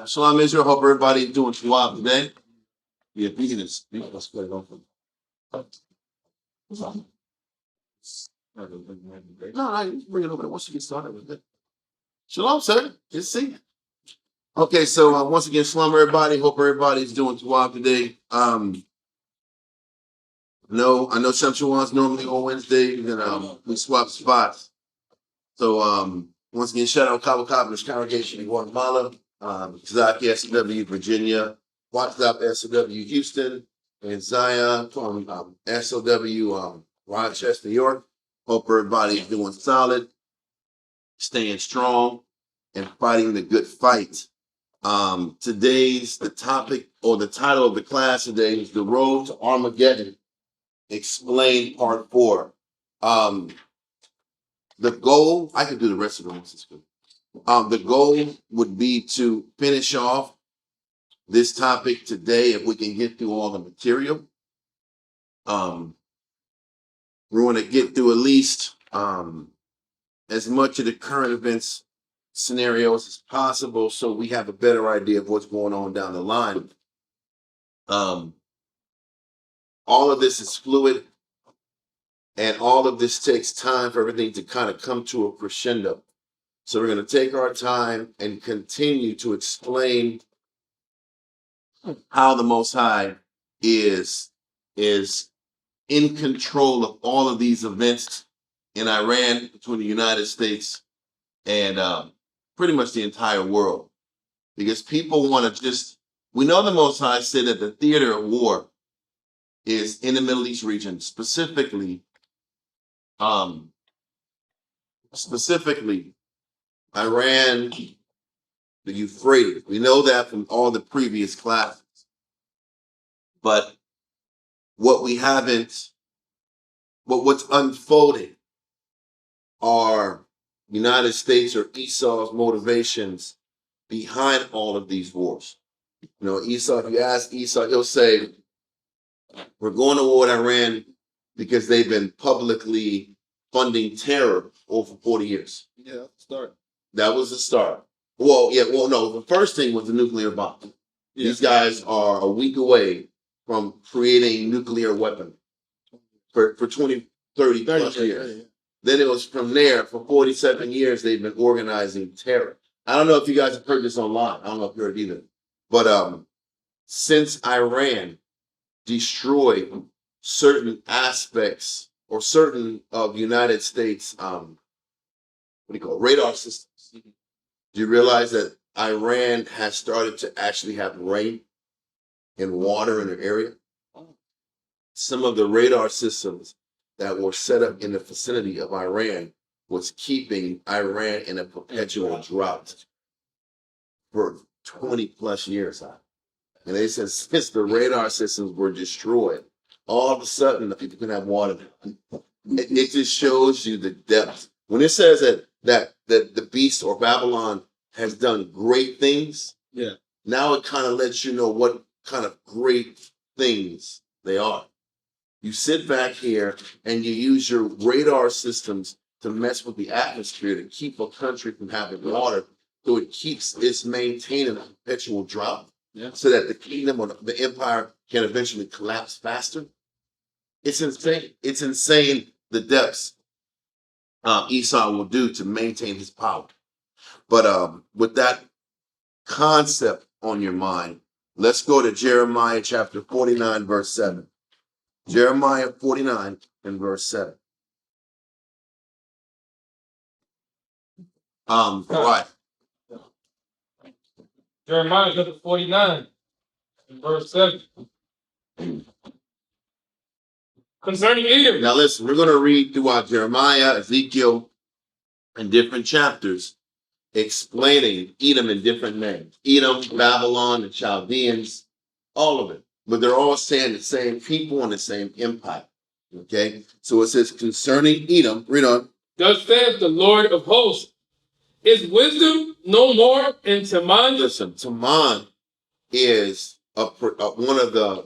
Shalom Israel. Hope everybody's doing well today. Yeah, vegan is let's put it on. No, you bring it over there once you get started with it. Shalom, sir. Good to see you. Okay, so once again, shalom everybody. Hope everybody's doing well today. No, I know Shamshawan's normally on Wednesdays, and we swap spots. So once again, shout out Cabo Carpenter's congregation in Guatemala, Zaki SW Virginia, WhatsApp SW Houston, and Zion from SOW Rochester, New York. Hope everybody's doing solid, staying strong, and fighting the good fight. The topic or the title of the class today is The Road to Armageddon, Explained Part 4. The goal, I could do the rest of the ones. The goal would be to finish off this topic today if we can get through all the material. We want to get through at least as much of the current events scenarios as possible so we have a better idea of what's going on down the line. All of this is fluid, and all of this takes time for everything to kind of come to a crescendo. So we're going to take our time and continue to explain how the Most High is in control of all of these events in Iran, between the United States and pretty much the entire world. Because people want to we know the Most High said that the theater of war is in the Middle East region, specifically Iran, the Euphrates. We know that from all the previous classes. But what's unfolding are United States or Esau's motivations behind all of these wars. You know, Esau, if you ask Esau, he'll say, we're going to war with Iran because they've been publicly funding terror over 40 years. Yeah, start. That was the start. No, the first thing was the nuclear bomb. Yeah. These guys are a week away from creating nuclear weapon for 20, 30 plus years. Yeah. Then it was from there, for 47 years, they've been organizing terror. I don't know if you guys have heard this online. I don't know if you heard it either. But since Iran destroyed certain aspects or certain of United States, radar systems, do you realize that Iran has started to actually have rain and water in their area? Some of the radar systems that were set up in the vicinity of Iran was keeping Iran in a perpetual drought for 20 plus years. And they said since the radar systems were destroyed, all of a sudden the people can have water. It just shows you the depth. When it says that the beast or Babylon has done great things, yeah, now it kind of lets you know what kind of great things they are. You sit back here and you use your radar systems to mess with the atmosphere to keep a country from having water, so it's maintaining a perpetual drought, yeah, so that the kingdom or the empire can eventually collapse faster. It's insane. It's insane the depths Esau will do to maintain his power. But with that concept on your mind, let's go to Jeremiah chapter 49, verse 7. Jeremiah 49 and verse 7. Right. Jeremiah chapter 49 and verse 7. Concerning Edom. Now listen, we're going to read throughout Jeremiah, Ezekiel, and different chapters explaining Edom in different names. Edom, Babylon, the Chaldeans, all of it. But they're all saying the same people and the same empire. Okay? So it says, concerning Edom, read on. Thus says the Lord of hosts, is wisdom no more in Teman? Listen, Teman is one of the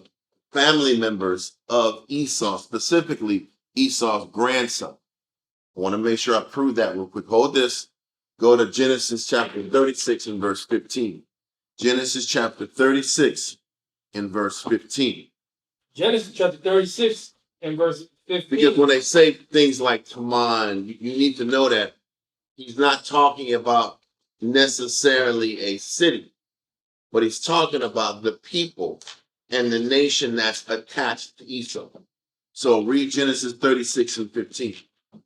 family members of Esau, specifically Esau's grandson. I want to make sure I prove that real quick. Hold this. Go to Genesis chapter 36 and verse 15. Genesis chapter 36 and verse 15. Genesis chapter 36 and verse 15. Because when they say things like Taman, you need to know that he's not talking about necessarily a city, but he's talking about the people and the nation that's attached to Esau. So read Genesis 36 and 15.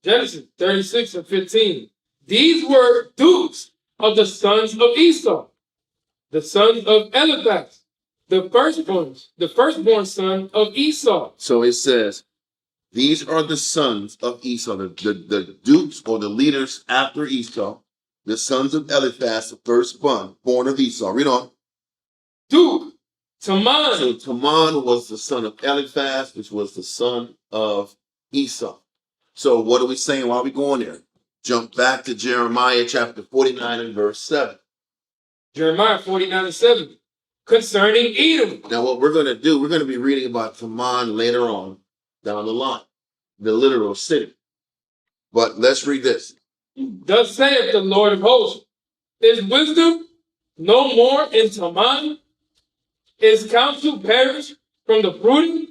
Genesis 36 and 15. These were dukes of the sons of Esau, the sons of Eliphaz, the firstborn son of Esau. So it says, these are the sons of Esau, the dukes or the leaders after Esau, the sons of Eliphaz, the firstborn of Esau. Read on. Duke, Taman. So Taman was the son of Eliphaz, which was the son of Esau. So what are we saying while we going there? Jump back to Jeremiah chapter 49 and verse 7. Jeremiah 49 and 7. Concerning Edom. Now what we're going to do, we're going to be reading about Taman later on down the line, the literal city. But let's read this. Thus saith the Lord of hosts, is wisdom no more in Taman? Is counsel perished from the prudent?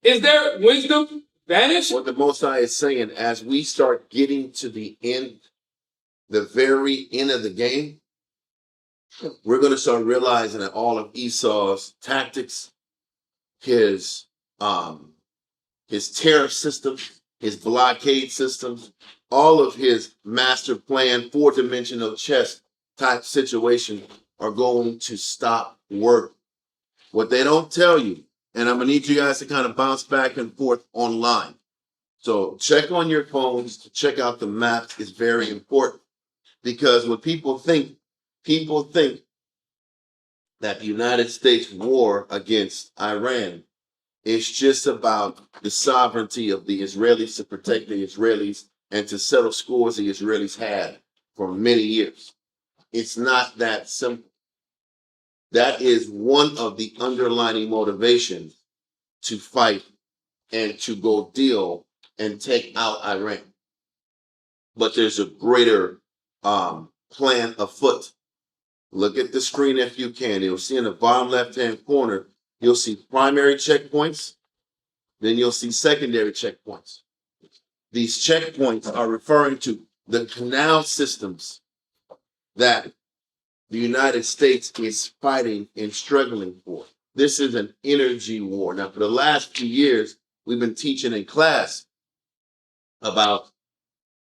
Is there wisdom vanished? What the Most High is saying, as we start getting to the end, the very end of the game, we're going to start realizing that all of Esau's tactics, his tariff system, his blockade systems, all of his master plan, four-dimensional chess type situations are going to stop working. What they don't tell you, and I'm going to need you guys to kind of bounce back and forth online. So check on your phones to check out the map is very important, because what people think that the United States war against Iran is just about the sovereignty of the Israelis to protect the Israelis and to settle scores the Israelis had for many years. It's not that simple. That is one of the underlying motivations to fight and to go deal and take out Iran. But there's a greater plan afoot. Look at the screen if you can. You'll see in the bottom left-hand corner, you'll see primary checkpoints, then you'll see secondary checkpoints. These checkpoints are referring to the canal systems that the United States is fighting and struggling for. This is an energy war. Now, for the last few years, we've been teaching in class about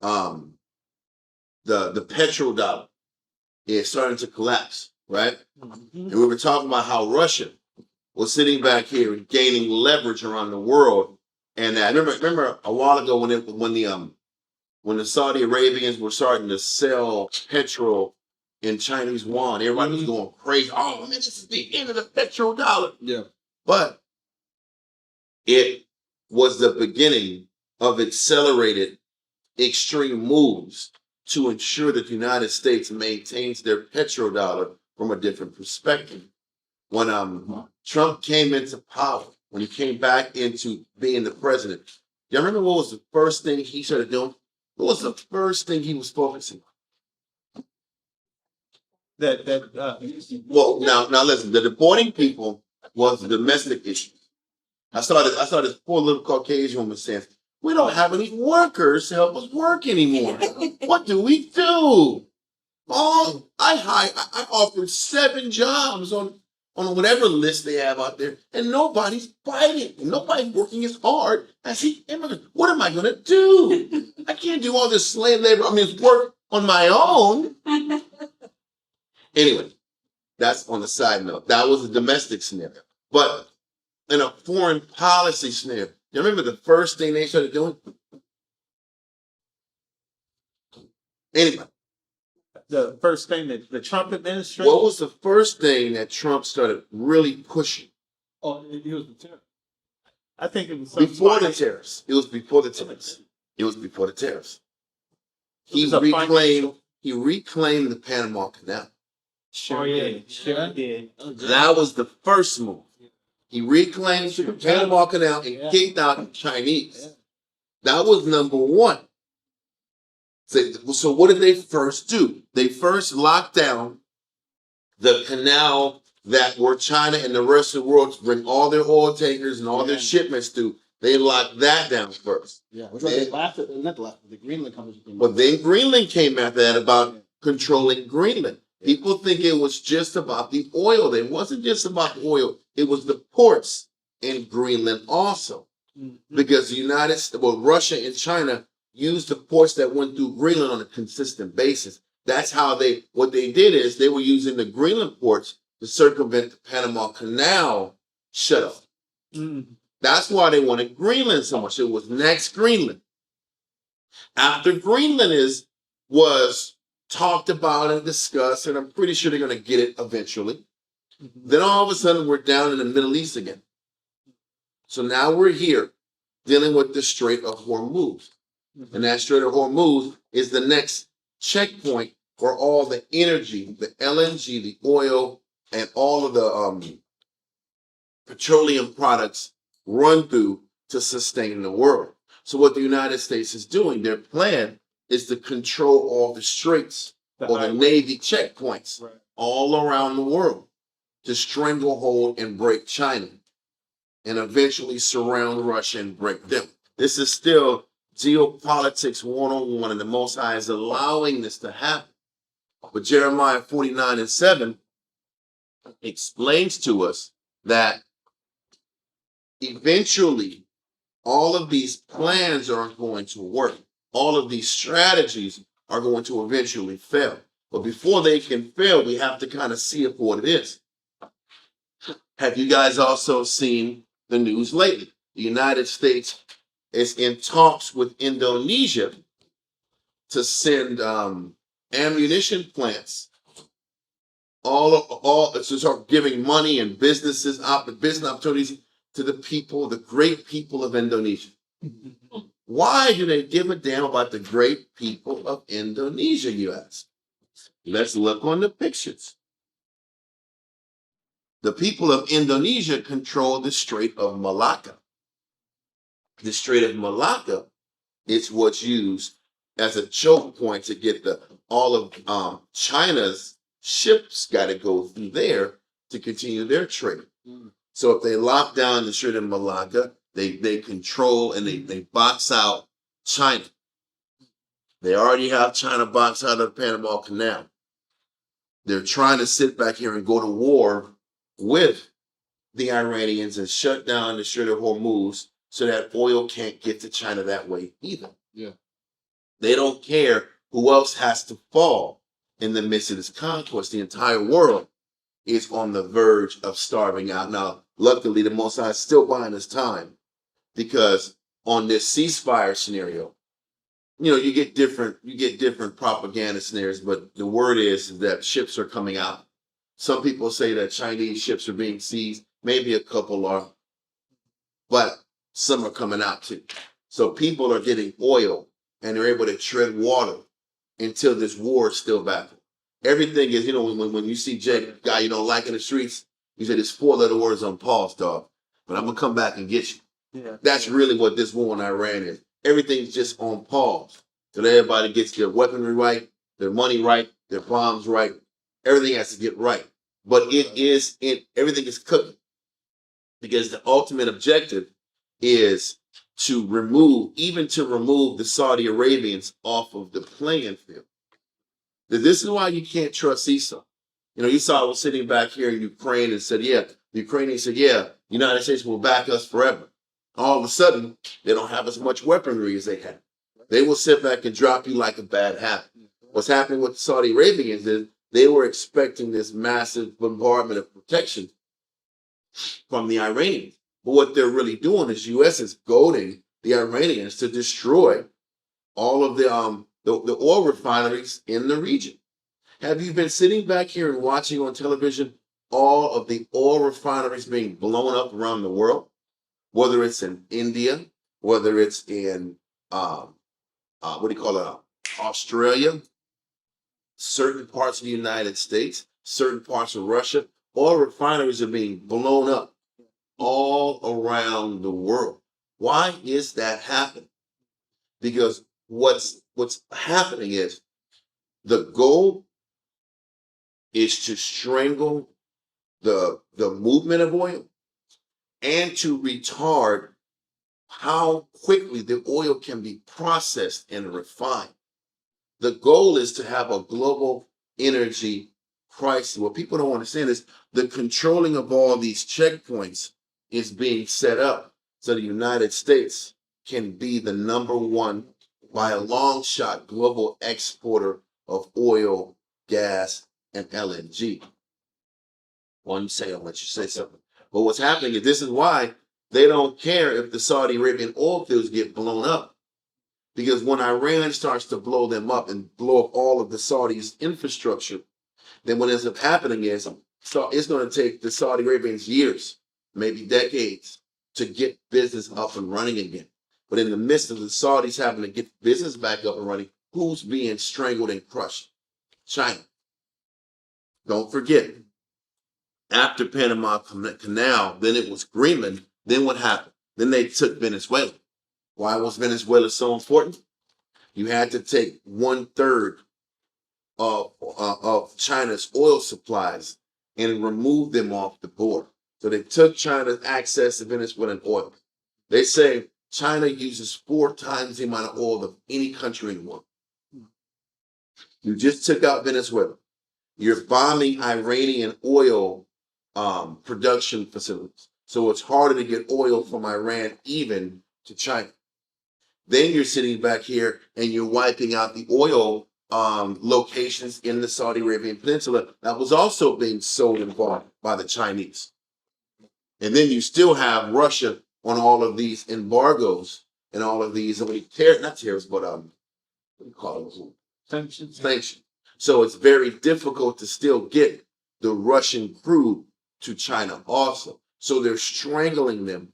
the petrodollar is starting to collapse, right? And we were talking about how Russia was sitting back here and gaining leverage around the world. And I remember a while ago when the Saudi Arabians were starting to sell petrol in Chinese yuan, everybody was going crazy. Oh man, this is the end of the petrodollar. Yeah. But it was the beginning of accelerated extreme moves to ensure that the United States maintains their petrodollar from a different perspective. When Trump came into power, when he came back into being the president, y'all remember what was the first thing he started doing? What was the first thing he was focusing on? Well, now listen, the deporting people was the domestic issue. I saw this poor little Caucasian woman saying, we don't have any workers to help us work anymore. What do we do? Oh, I offered 7 jobs on whatever list they have out there, and nobody's biting. Nobody's working as hard as the immigrant. What am I going to do? I can't do all this slave labor. I mean, it's work on my own. Anyway, that's on the side note. That was a domestic scenario. But in a foreign policy scenario, you remember the first thing they started doing? Anyway. The first thing that the Trump administration. What was the first thing that Trump started really pushing? Oh, it was the tariff. I think it was before the tariffs. It was before the tariffs. It was before the tariffs. He reclaimed the Panama Canal. Sure did. That was the first move. He reclaimed the Panama Canal and kicked out the Chinese. That was number one. So what did they first do? They first locked down the canal that where China and the rest of the world bring all their oil tankers and all their shipments through. They locked that down first. Yeah, which was the Greenland comes. But then Greenland came after that about controlling Greenland. People think it was just about the oil. It wasn't just about the oil. It was the ports in Greenland also. Because the United States, well, Russia and China used the ports that went through Greenland on a consistent basis. That's how what they did is they were using the Greenland ports to circumvent the Panama Canal shutoff. That's why they wanted Greenland so much. It was next Greenland. After Greenland was talked about and discussed, and I'm pretty sure they're going to get it eventually, then all of a sudden we're down in the Middle East again. So now we're here dealing with the Strait of Hormuz. And that Strait of Hormuz is the next checkpoint where all the energy, the LNG, the oil, and all of the petroleum products run through to sustain the world. So what the United States is doing, their plan is to control all the straits or the Navy checkpoints all around the world to stranglehold and break China and eventually surround Russia and break them. This is still geopolitics 101, and the Most High is allowing this to happen. But Jeremiah 49:7 explains to us that eventually all of these plans are going to work. All of these strategies are going to eventually fail. But before they can fail, we have to kind of see it for what it is. Have you guys also seen the news lately? The United States is in talks with Indonesia to send ammunition plants to start giving money and business opportunities to the people, the great people of Indonesia. Why do they give a damn about the great people of Indonesia, you ask? Let's look on the pictures. The people of Indonesia control the Strait of Malacca. The Strait of Malacca is what's used as a choke point to get all of China's ships got to go through there to continue their trade. So if they lock down the Strait of Malacca, they control and they box out China. They already have China boxed out of the Panama Canal. They're trying to sit back here and go to war with the Iranians and shut down the Strait of Hormuz so that oil can't get to China that way either. Yeah. They don't care who else has to fall in the midst of this conquest. The entire world is on the verge of starving out. Now, luckily, the Most High is still buying us time because on this ceasefire scenario, you get different propaganda scenarios, but the word is that ships are coming out. Some people say that Chinese ships are being seized. Maybe a couple are, but some are coming out too. So people are getting oil and they're able to tread water until this war is still battling. Everything is, when you see Jake, guy you don't like in the streets, you say there's 4-letter words on pause, dog. But I'm going to come back and get you. Yeah. That's really what this war in Iran is. Everything's just on pause. So everybody gets their weaponry right, their money right, their bombs right. Everything has to get right. But everything is cooking. Because the ultimate objective is to remove the Saudi Arabians off of the playing field. This is why you can't trust Esau. Esau was sitting back here in Ukraine and said, the Ukrainians said, the United States will back us forever. All of a sudden, they don't have as much weaponry as they had. They will sit back and drop you like a bad habit. What's happening with the Saudi Arabians is they were expecting this massive bombardment of protection from the Iranians. But what they're really doing is U.S. is goading the Iranians to destroy all of the oil refineries in the region. Have you been sitting back here and watching on television all of the oil refineries being blown up around the world? Whether it's in India, whether it's in Australia, certain parts of the United States, certain parts of Russia, oil refineries are being blown up all around the world. Why is that happening? Because what's what's happening is the goal is to strangle the movement of oil and to retard how quickly the oil can be processed and refined. The goal is to have a global energy crisis. What people don't understand is the controlling of all these checkpoints is being set up so the United States can be the number one, by a long shot, global exporter of oil, gas, and LNG. One say, I'll let you say something. But what's happening is this is why they don't care if the Saudi Arabian oil fields get blown up. Because when Iran starts to blow them up and blow up all of the Saudis' infrastructure, then what ends up happening is it's going to take the Saudi Arabians years, maybe decades, to get business up and running again. But in the midst of the Saudis having to get business back up and running, who's being strangled and crushed? China. Don't forget, after Panama Canal, then it was Greenland. Then what happened? Then they took Venezuela. Why was Venezuela so important? You had to take 1/3 of China's oil supplies and remove them off the border. So they took China's access to Venezuelan oil. They say China uses 4 times the amount of oil of any country in the world. You just took out Venezuela. You're bombing Iranian oil production facilities. So it's harder to get oil from Iran even to China. Then you're sitting back here and you're wiping out the oil locations in the Saudi Arabian Peninsula that was also being sold and bought by the Chinese. And then you still have Russia on all of these embargoes and all of these, not tariffs, but what do you call it? Sanctions. Sanctions. So it's very difficult to still get the Russian crude to China also. So they're strangling them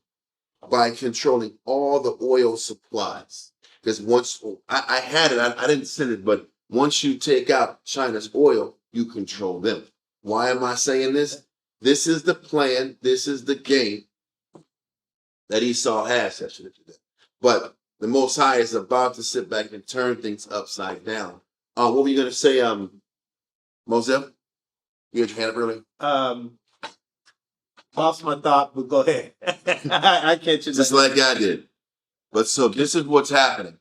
by controlling all the oil supplies. Because once I had it, I didn't send it, but once you take out China's oil, you control them. Why am I saying this? This is the plan. This is the game that Esau has. But the Most High is about to sit back and turn things upside down. What were you going to say, Moselle? You had your hand up earlier? Lost my thought, but go ahead. I catch you. Just like I did. But so this is what's happening.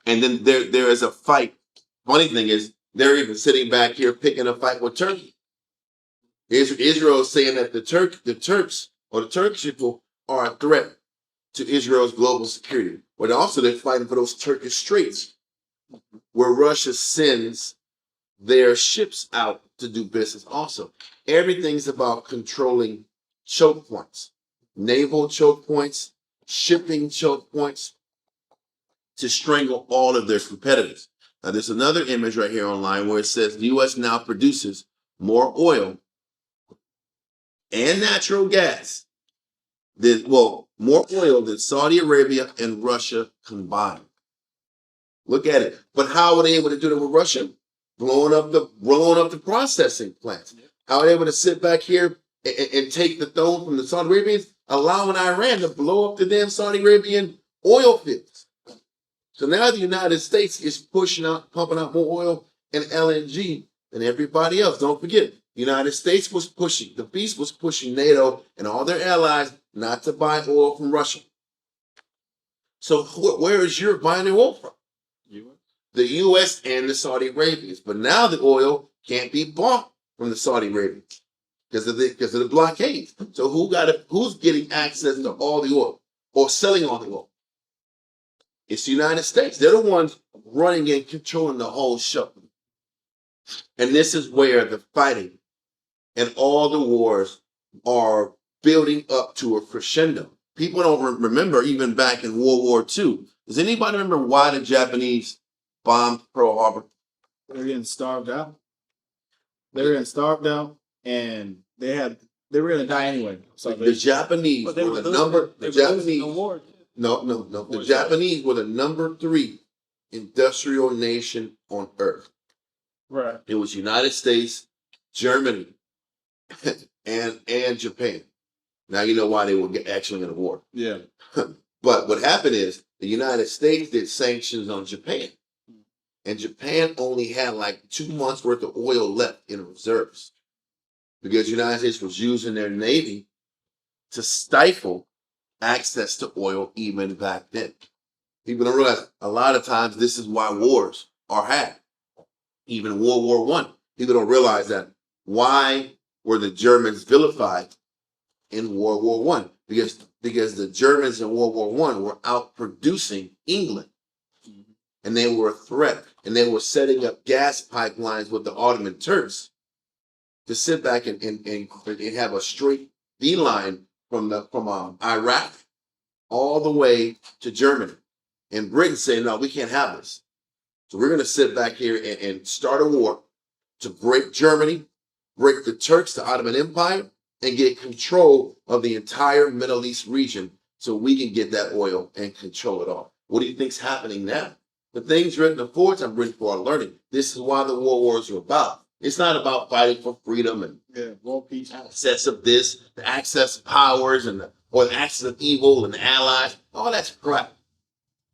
And then there is a fight. Funny thing is, they're even sitting back here picking a fight with Turkey. Israel is saying that the Turks or the Turkish people are a threat to Israel's global security. But also they're fighting for those Turkish straits where Russia sends their ships out to do business also. Everything's about controlling choke points, naval choke points, shipping choke points, to strangle all of their competitors. Now, there's another image right here online where it says the U.S. now produces more oil and natural gas more oil than Saudi Arabia and Russia combined. Look at it. But how are they able to do that with Russia? Blowing up the processing plants. How are they able to sit back here and take the throne from the Saudi Arabians, allowing Iran to blow up the damn Saudi Arabian oil fields? So now the United States is pumping out more oil and LNG than everybody else. Don't forget, the United States was pushing, the beast was pushing NATO and all their allies not to buy oil from Russia. So where is Europe buying their oil from? The U.S. and the Saudi Arabians. But now the oil can't be bought from the Saudi Arabians because of the blockade. So who's getting access to all the oil or selling all the oil? It's the United States. They're the ones running and controlling the whole show. And this is where the fighting and all the wars are building up to a crescendo. People don't remember even back in World War II. Does anybody remember why the Japanese bombed Pearl Harbor? They were getting starved out. And they were going to die anyway. So the Japanese were the number. The Japanese. No. The Japanese were the number 3 industrial nation on earth. Right. It was United States, Germany, and Japan. Now you know why they were actually in a war. Yeah. But what happened is The United States did sanctions on Japan. And Japan only had like 2 months worth of oil left in reserves because the United States was using their Navy to stifle access to oil even back then. People don't realize a lot of times this is why wars are had. Even World War One, people don't realize that. Why were the Germans vilified in World War One? Because the Germans in World War One were out producing England, and they were a threat, and they were setting up gas pipelines with the Ottoman Turks to sit back and have a straight V line from Iraq all the way to Germany. And Britain saying, no, we can't have this. So we're going to sit back here and start a war to break Germany, break the Turks, the Ottoman Empire, and get control of the entire Middle East region so we can get that oil and control it all. What do you think's happening now? The things written aforetime written for our learning. This is why the world wars are about. It's not about fighting for freedom and world peace. access of this, the access of powers, or the access of evil and the allies. All that's crap.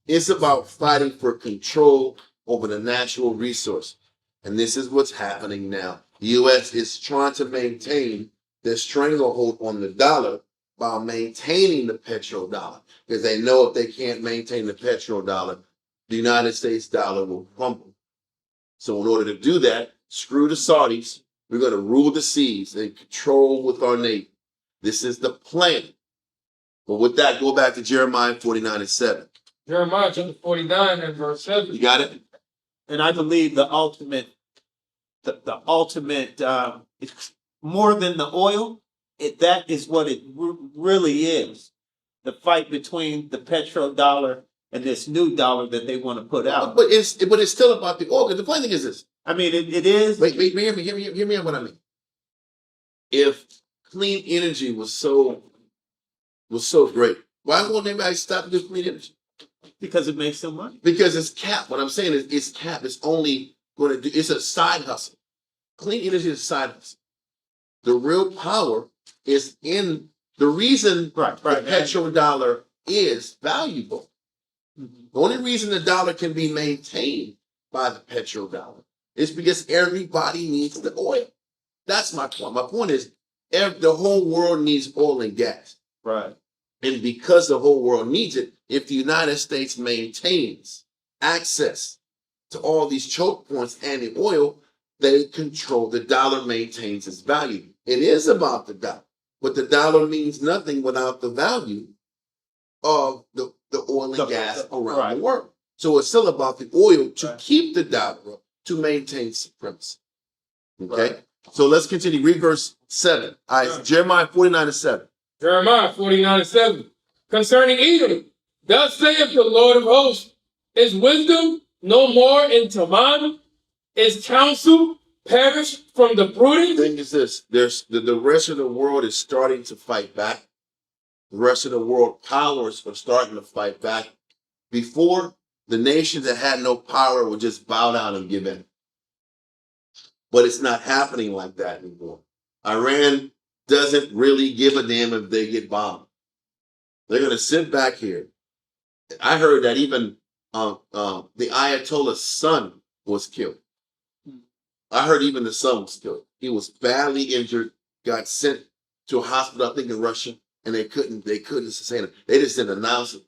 It's about fighting for control over the natural resource. And this is what's happening now. The U.S. is trying to maintain their stranglehold on the dollar while maintaining the petrodollar. Because they know if they can't maintain the petrodollar, the United States dollar will crumble. So in order to do that, screw the Saudis. We're going to rule the seas and control with our navy. This is the plan. But with that, go back to Jeremiah 49:7. Jeremiah chapter 49 and verse 7. You got it? And I believe the ultimate, it's more than the oil. That is what it really is. The fight between the petrodollar and this new dollar that they want to put out. But it's still about the oil. The funny thing is this. I mean, it is. Wait, hear me on what I mean. If clean energy was so great, why won't anybody stop and do clean energy? Because it makes some money. Because it's capped. What I'm saying is it's capped. It's only going to do, it's a side hustle. Clean energy is a side hustle. The real power is in the reason the petrodollar is valuable. Mm-hmm. The only reason the dollar can be maintained by the petrodollar is because everybody needs the oil. That's my point. My point is the whole world needs oil and gas. Right. And because the whole world needs it, if the United States maintains access to all these choke points and the oil, they control, the dollar maintains its value. It is about the dollar, but the dollar means nothing without the value of the oil and gas around the world. So it's still about the oil to keep the dollar up, to maintain supremacy. Okay? Right. So let's continue. Read verse 7. All right, Jeremiah 49:7. Jeremiah 49:7. Concerning Edom, thus saith the Lord of hosts, is wisdom no more in Teman? Is counsel perished from the prudent? The thing is this, there's the rest of the world is starting to fight back. The rest of the world powers are starting to fight back. Before, the nations that had no power would just bow down and give in. But it's not happening like that anymore. Iran doesn't really give a damn if they get bombed. They're going to sit back here. I heard that even the Ayatollah's son was killed. I heard even the son was killed. He was badly injured, got sent to a hospital, I think in Russia, and they couldn't sustain him. They just didn't announce it.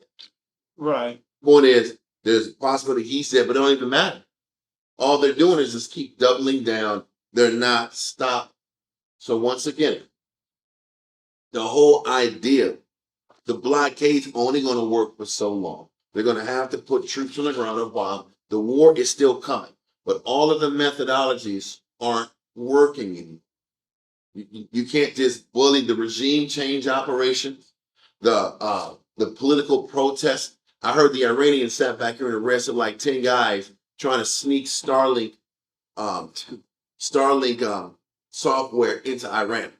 Right. Point is, there's a possibility he said, but it don't even matter. All they're doing is just keep doubling down. They're not stopping. So once again, the whole idea, the blockade's only going to work for so long. They're going to have to put troops on the ground while the war is still coming. But all of the methodologies aren't working anymore. You can't just bully the regime change operations, the political protests. I heard the Iranians sat back here and arrested like 10 guys trying to sneak Starlink software into Iran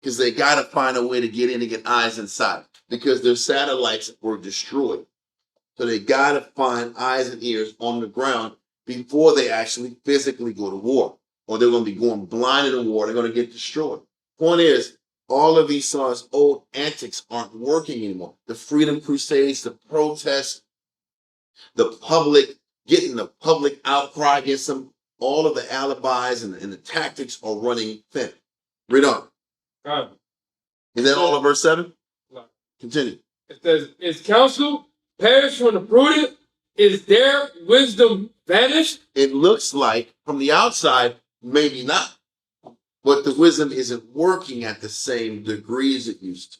because they got to find a way to get in and get eyes inside because their satellites were destroyed. So they got to find eyes and ears on the ground before they actually physically go to war, or they're going to be going blind in the war. They're going to get destroyed. Point is, all of these old antics aren't working anymore. The freedom crusades, the protests, The public, getting the public outcry against them, all of the alibis and the tactics are running thin. Read on. God. Is that all of verse 7? No. Continue. It says, is counsel perished from the prudent? Is their wisdom vanished? It looks like from the outside, maybe not. But the wisdom isn't working at the same degree as it used to.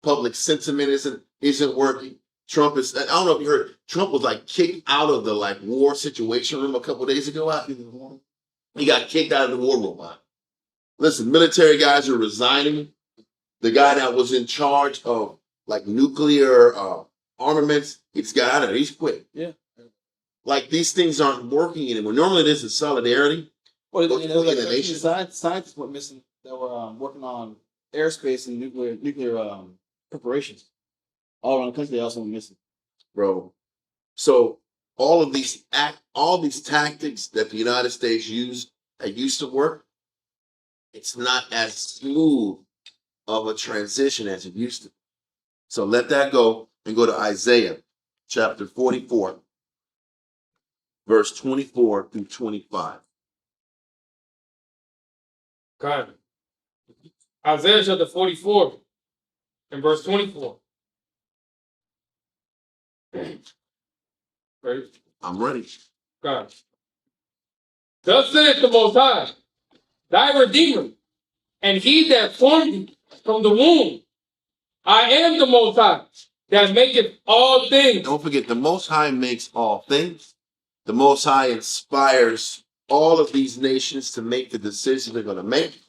Public sentiment isn't working. Trump is, I don't know if you heard, Trump was like kicked out of the like war situation room a couple of days ago. He got kicked out of the war room. Listen, military guys are resigning. The guy that was in charge of like nuclear armaments, he just got out of there. He's quit. Yeah. Like these things aren't working anymore. Normally this is solidarity. Well, But there was like in the 13 nation- scientists went missing that were working on airspace and nuclear preparations all around the country. They also went missing. Bro. So all these tactics that the United States used that used to work, it's not as smooth of a transition as it used to. So let that go and go to Isaiah chapter 44, verse 24 through 25. God. Isaiah chapter 44 and verse 24. Right? I'm ready. God. Thus saith the Most High, thy Redeemer, and he that formed thee from the womb. I am the Most High, that maketh all things. Don't forget, the Most High makes all things. The Most High inspires all of these nations to make the decisions they're going to make.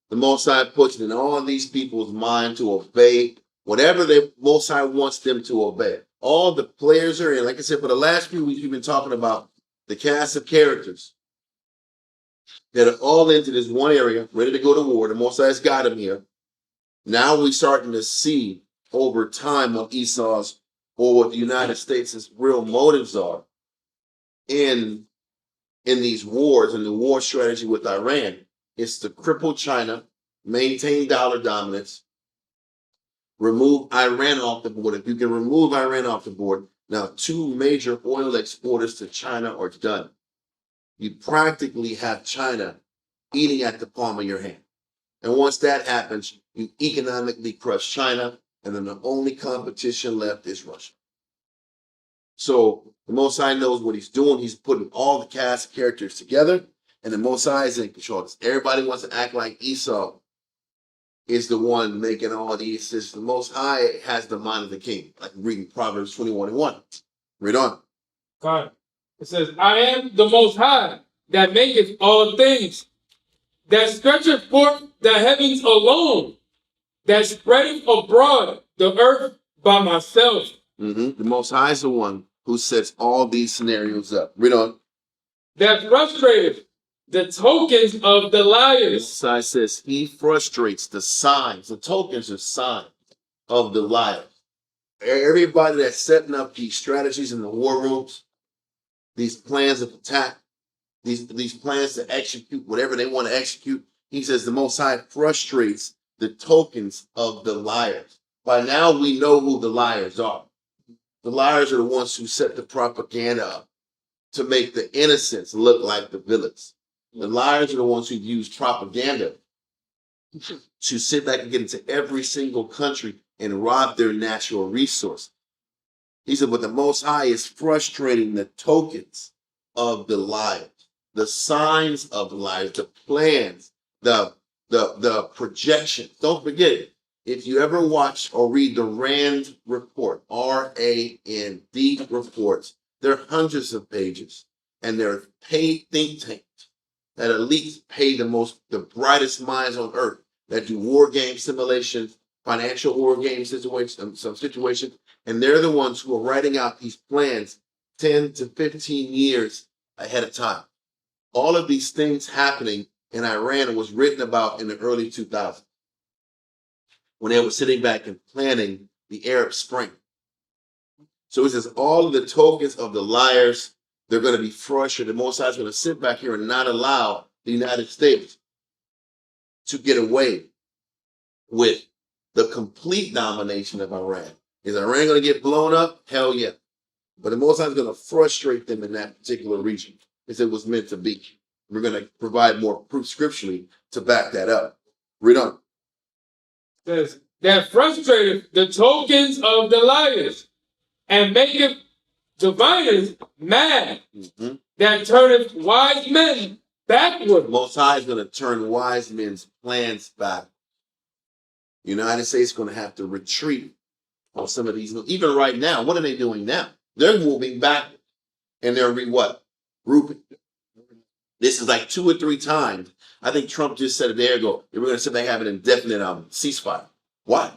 The Most High puts it in all of these people's mind to obey whatever the Most High wants them to obey. All the players are in. Like I said, for the last few weeks, we've been talking about the cast of characters that are all into this one area, ready to go to war. The Most High's got them here. Now we're starting to see over time what Esau's or what the United States' real motives are in these wars and the war strategy with Iran. It's to cripple China, maintain dollar dominance, remove Iran off the board. If you can remove Iran off the board, now 2 major oil exporters to China are done. You practically have China eating at the palm of your hand. And once that happens, you economically crush China, and then the only competition left is Russia. So the Most High knows what he's doing. He's putting all the cast of characters together, and the Most High is in control. Everybody wants to act like Esau is the one making all these decisions. The Most High has the mind of the king, like reading Proverbs 21:1. Read on. God. It says, I am the Most High, that maketh all things, that stretcheth forth the heavens alone, that spreadeth abroad the earth by myself. The Most High is the one who sets all these scenarios up. Read on. That frustrateth the tokens of the The liars. Most High says he frustrates the signs. The tokens are signs of the liars. Everybody that's setting up these strategies in the war rooms, these plans of attack, these plans to execute whatever they want to execute, he says the Most High frustrates the tokens of the liars. By now we know who the liars are. The liars are the ones who set the propaganda up to make the innocents look like the villains. The liars are the ones who use propaganda to sit back and get into every single country and rob their natural resource. He said, but the Most High is frustrating the tokens of the liars, the signs of the liars, the plans, the projections. Don't forget it. If you ever watch or read the RAND report, RAND reports, they're hundreds of pages, and they're paid think tanks that elites pay the brightest minds on earth that do war game simulations, financial war game situations, some situations, and they're the ones who are writing out these plans 10 to 15 years ahead of time. All of these things happening in Iran was written about in the early 2000s when they were sitting back and planning the Arab Spring. So it says all of the tokens of the liars, they're going to be frustrated. The Most High is going to sit back here and not allow the United States to get away with the complete domination of Iran. Is Iran going to get blown up? Hell yeah. But the Most High is going to frustrate them in that particular region as it was meant to be. We're going to provide more proof scripturally to back that up. Read on. Says that frustrated the tokens of the liars and maketh diviners mad, that turneth wise men backward. Most High is going to turn wise men's plans back. The United States is going to have to retreat on some of these. Even right now, what are they doing now? They're moving back, and they're grouping. This is like 2 or 3 times. I think Trump just said a day ago, we're going to say they have an indefinite ceasefire. Why?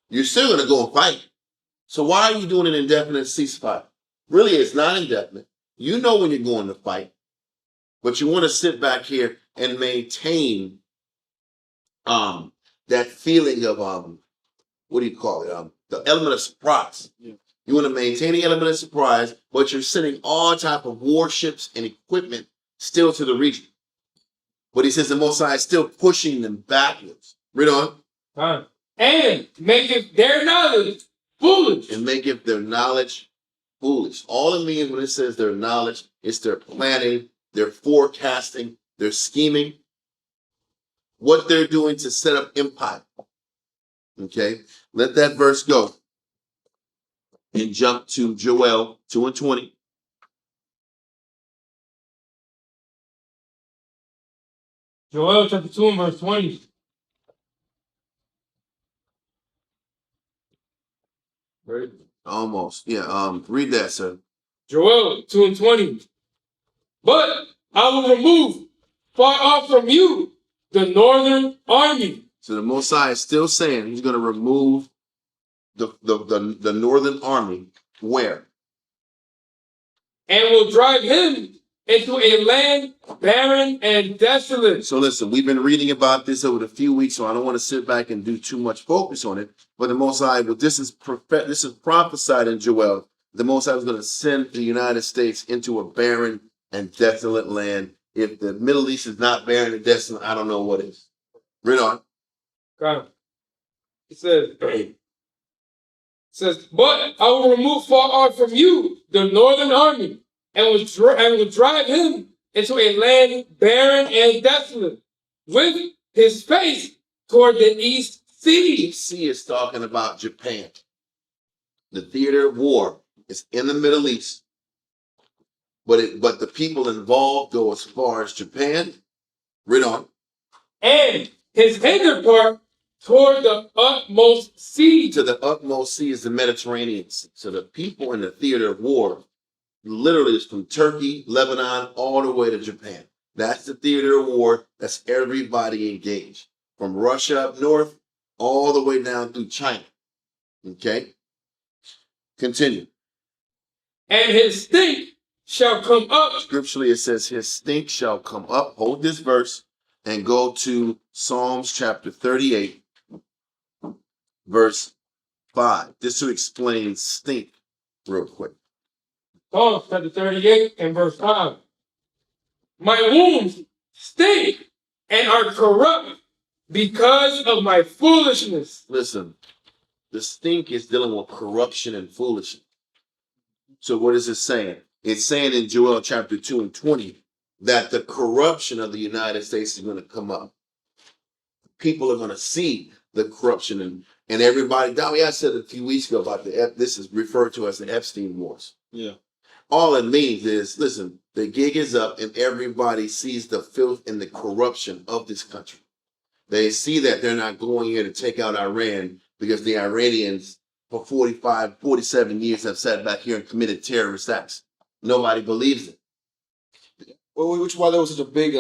You're still going to go and fight. So why are you doing an indefinite ceasefire? Really, it's not indefinite. You know when you're going to fight, but you want to sit back here and maintain that feeling of what do you call it? The element of surprise. Yeah. You want to maintain the element of surprise, but you're sending all type of warships and equipment still to the region. But he says the Most High is still pushing them backwards. Read on. And maketh their knowledge foolish. And maketh their knowledge foolish. All it means when it says their knowledge is their planning, their forecasting, their scheming, what they're doing to set up empire. Okay, let that verse go and jump to Joel 2:20. Joel chapter 2 and verse 20. Right. Almost. Yeah. Read that, sir. Joel 2 and 20. But I will remove far off from you the northern army. So the Mosiah is still saying he's going to remove the northern army. Where? And will drive him into a land barren and desolate. So listen, we've been reading about this over the few weeks, so I don't want to sit back and do too much focus on it. But the Most High, this is prophesied in Joel. The Most High was going to send the United States into a barren and desolate land. If the Middle East is not barren and desolate, I don't know what is. Read on. God. It says, but I will remove far off from you the northern army, and will drive him into a land barren and desolate, with his face toward the east sea. East sea is talking about Japan. The theater of war is in the Middle East, but the people involved go as far as Japan. Read on. And his hinder part toward the utmost sea. To the utmost sea is the Mediterranean Sea. So the people in the theater of war literally is from Turkey, Lebanon, all the way to Japan. That's the theater of war. That's everybody engaged. From Russia up north, all the way down through China. Okay? Continue. And his stink shall come up. Scripturally, it says his stink shall come up. Hold this verse and go to Psalms chapter 38, verse 5. This will explain stink real quick. Psalms chapter 38 and verse 5. My wounds stink and are corrupt because of my foolishness. Listen, the stink is dealing with corruption and foolishness. So what is it saying? It's saying in Joel chapter 2 and 20 that the corruption of the United States is going to come up. People are going to see the corruption and everybody. I said a few weeks ago about this is referred to as the Epstein Wars. Yeah. All it means is, listen, the gig is up and everybody sees the filth and the corruption of this country. They see that they're not going here to take out Iran because the Iranians for 45, 47 years have sat back here and committed terrorist acts. Nobody believes it. Well, which is why there was such a big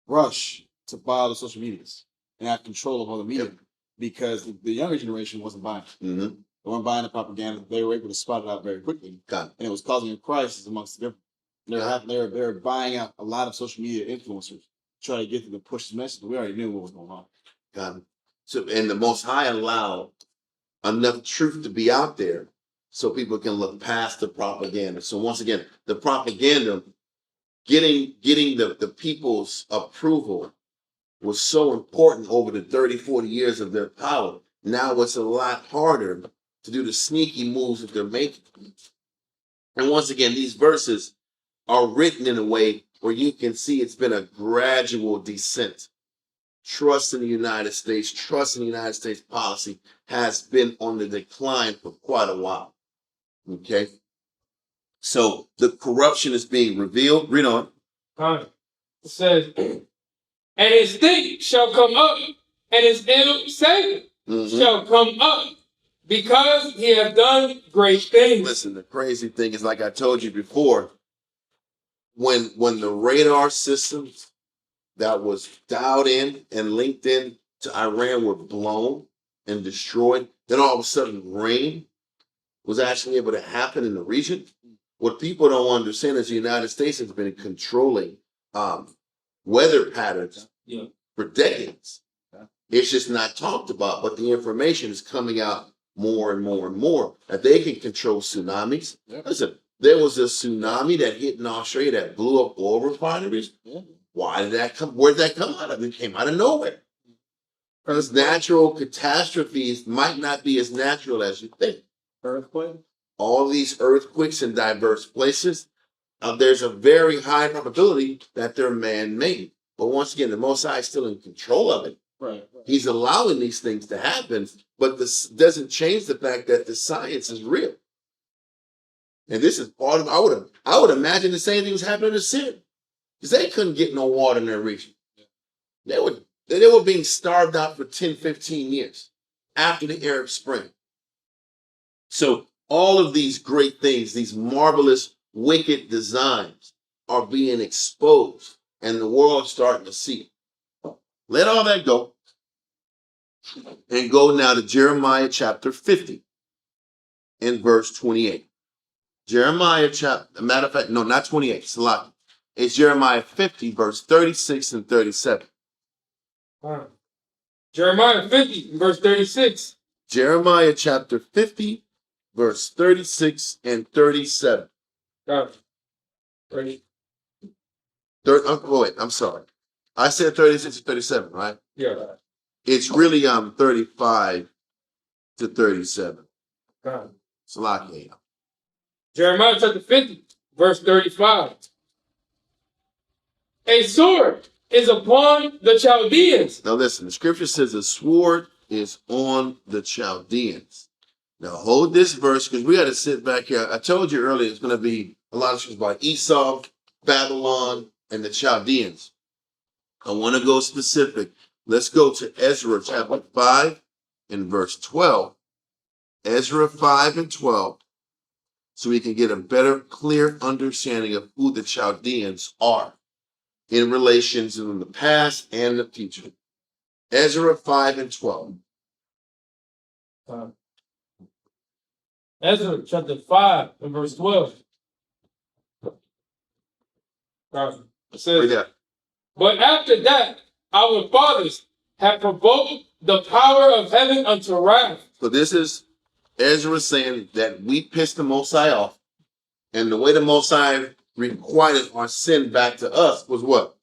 rush to buy all the social medias and have control of all the media, because the younger generation wasn't buying it. Mm-hmm. They weren't buying the propaganda. They were able to spot it out very quickly. And it was causing a crisis amongst the different. They were buying out a lot of social media influencers, trying to get them to push the message. We already knew what was going on. Got it. So, and the Most High allowed enough truth to be out there so people can look past the propaganda. So once again, the propaganda, getting the people's approval was so important over the 30, 40 years of their power. Now it's a lot harder to do the sneaky moves that they're making. And once again, these verses are written in a way where you can see it's been a gradual descent. Trust in the United States, trust in the United States policy has been on the decline for quite a while. Okay? So the corruption is being revealed. Read on. It says, and his stink shall come up, and his ill savor shall come up, because he hath done great things. Listen, the crazy thing is, like I told you before, when the radar systems that was dialed in and linked in to Iran were blown and destroyed, then all of a sudden rain was actually able to happen in the region. What people don't understand is the United States has been controlling weather patterns for decades. It's just not talked about, but the information is coming out more and more and more that they can control tsunamis. Listen, there was a tsunami that hit in Australia that blew up oil refineries. Why did that come? Where did that come out of? It came out of nowhere. Because natural catastrophes might not be as natural as you think. Earthquake? All these earthquakes in diverse places, there's a very high probability that they're man-made. But once again, the Most High is still in control of it. Right. He's allowing these things to happen, but this doesn't change the fact that the science is real. And this is part of, I would imagine the same thing was happening to Syria. Because they couldn't get no water in their region. They were being starved out for 10, 15 years after the Arab Spring. So all of these great things, these marvelous, wicked designs are being exposed, and the world's starting to see it. Let all that go and go now to Jeremiah chapter 50 in verse 28. Jeremiah chapter, matter of fact, no, not 28, Salaki. It's Jeremiah 50, verse 36 and 37. Jeremiah 50, verse 36. Jeremiah chapter 50, verse 36 and 37. Ready? Wait, I'm sorry. I said 36 to 37, right? Yeah. It's really 35 to 37. Salaki. Jeremiah chapter 50, verse 35. A sword is upon the Chaldeans. Now listen, the scripture says a sword is on the Chaldeans. Now hold this verse because we got to sit back here. I told you earlier it's going to be a lot of scriptures about Esau, Babylon, and the Chaldeans. I want to go specific. Let's go to Ezra chapter 5 and verse 12. Ezra 5 and 12. So we can get a better, clear understanding of who the Chaldeans are in relations in the past and the future. Ezra 5 and 12. Ezra chapter 5 and verse 12. It says, but after that, our fathers have provoked the power of heaven unto wrath. So this is Ezra saying that we pissed the Most High off, and the way the Most High requited our sin back to us was what?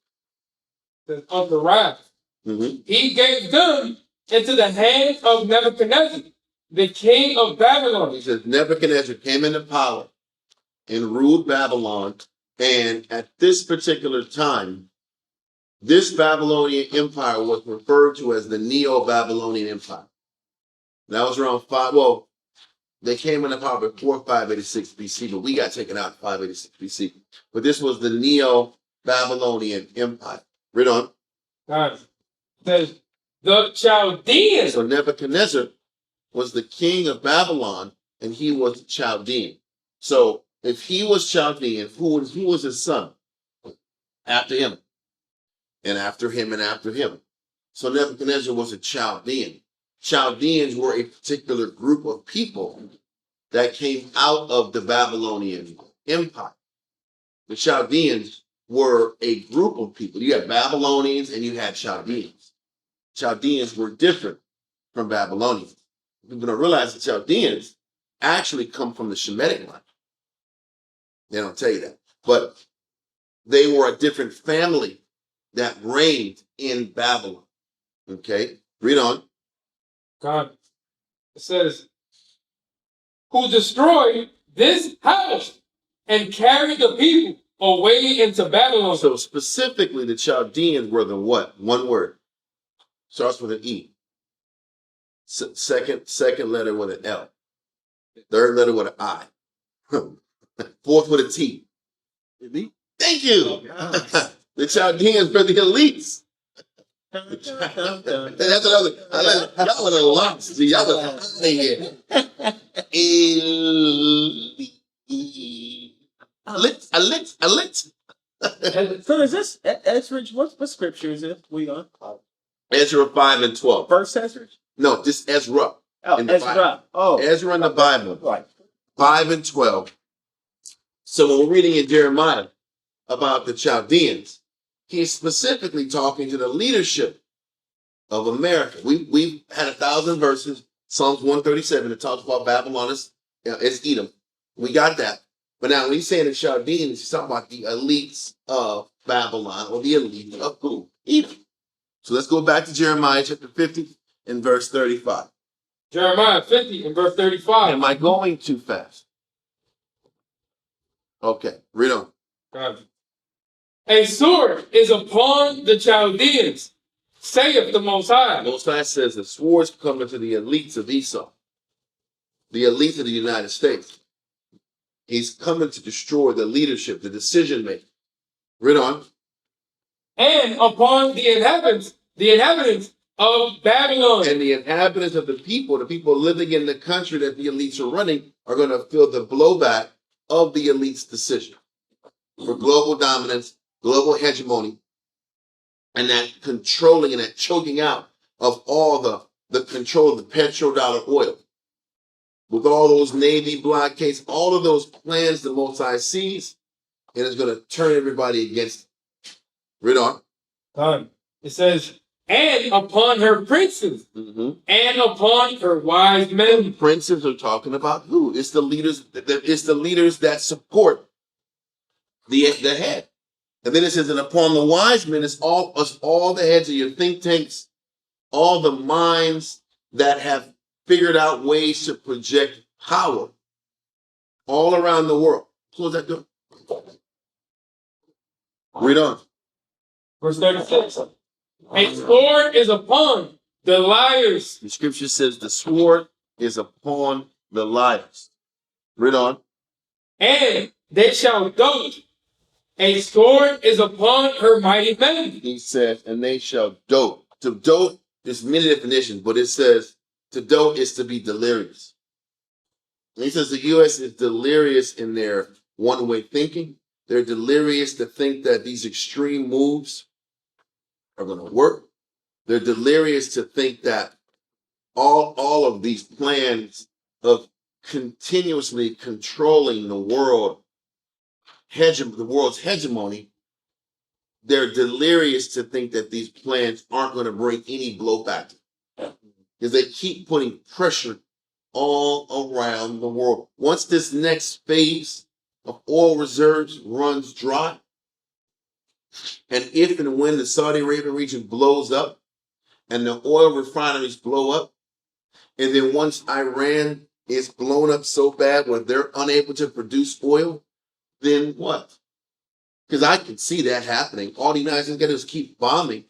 Unto wrath. He gave them into the hands of Nebuchadnezzar, the king of Babylon. He says Nebuchadnezzar came into power and ruled Babylon, and at this particular time, this Babylonian empire was referred to as the Neo-Babylonian Empire. That was around they came into power before 586 BC, but we got taken out in 586 BC. But this was the Neo-Babylonian Empire. Read on. Says the Chaldeans. So Nebuchadnezzar was the king of Babylon, and he was Chaldean. So if he was Chaldean, who was his son? After him. And after him and after him. So Nebuchadnezzar was a Chaldean. Chaldeans were a particular group of people that came out of the Babylonian Empire. The Chaldeans were a group of people. You had Babylonians and you had Chaldeans. Chaldeans were different from Babylonians. People don't realize the Chaldeans actually come from the Shemitic line. They don't tell you that. But they were a different family that reigned in Babylon. Okay, read on. It says, who destroyed this house and carried the people away into Babylon. So specifically, the Chaldeans were the what? One word. Starts with an E. Second letter with an L. Third letter with an I. Fourth with a T. Elite? Thank you. The Chaldeans were the elites. That's another. Y'all would have lost. Y'all would have out of here. Elite. So is this Ezra? What scripture is it? We on Ezra 5 and 12. First Ezra? No, just Ezra. Oh, in the Ezra. Bible. Oh, Ezra in the Bible. right. 5 and 12. So when we're reading in Jeremiah about the Chaldeans, he's specifically talking to the leadership of America. We've had 1,000 verses, Psalms 137, that talks about Babylon as Edom. We got that. But now when he's saying the Chaldeans, he's talking about the elites of Babylon, or the elite of who? Edom. So let's go back to Jeremiah chapter 50 and verse 35. Jeremiah 50 and verse 35. Am I going too fast? Okay, read on. A sword is upon the Chaldeans, saith the Most High. Most High says the sword's coming to the elites of Esau, the elites of the United States. He's coming to destroy the leadership, the decision making. Read on. And upon the inhabitants of Babylon. And the inhabitants of the people living in the country that the elites are running, are going to feel the blowback of the elites' decision for global dominance, global hegemony, and that controlling and that choking out of all the control of the petrodollar oil. With all those Navy blockades, all of those plans the Most High sees, and is going to turn everybody against it. Read on. It says, and upon her princes, and upon her wise men. Princes are talking about who? It's the leaders. It's the leaders that support the head. And then it says, and upon the wise men, it's all the heads of your think tanks, all the minds that have figured out ways to project power all around the world. So what's that doing? Read on. Verse 36. A sword is upon the liars. The scripture says the sword is upon the liars. Read on. And they shall dote. A sword is upon her mighty men. He says, and they shall dote. To dote, there's many definitions, but it says to dote is to be delirious. And he says the U.S. is delirious in their one-way thinking. They're delirious to think that these extreme moves are going to work. They're delirious to think that all of these plans of continuously controlling the world, the world's hegemony, they're delirious to think that these plans aren't going to bring any blowback. Because they keep putting pressure all around the world. Once this next phase of oil reserves runs dry, and if and when the Saudi Arabian region blows up and the oil refineries blow up, and then once Iran is blown up so bad where they're unable to produce oil, then what? Because I can see that happening. All the United States got to do is keep bombing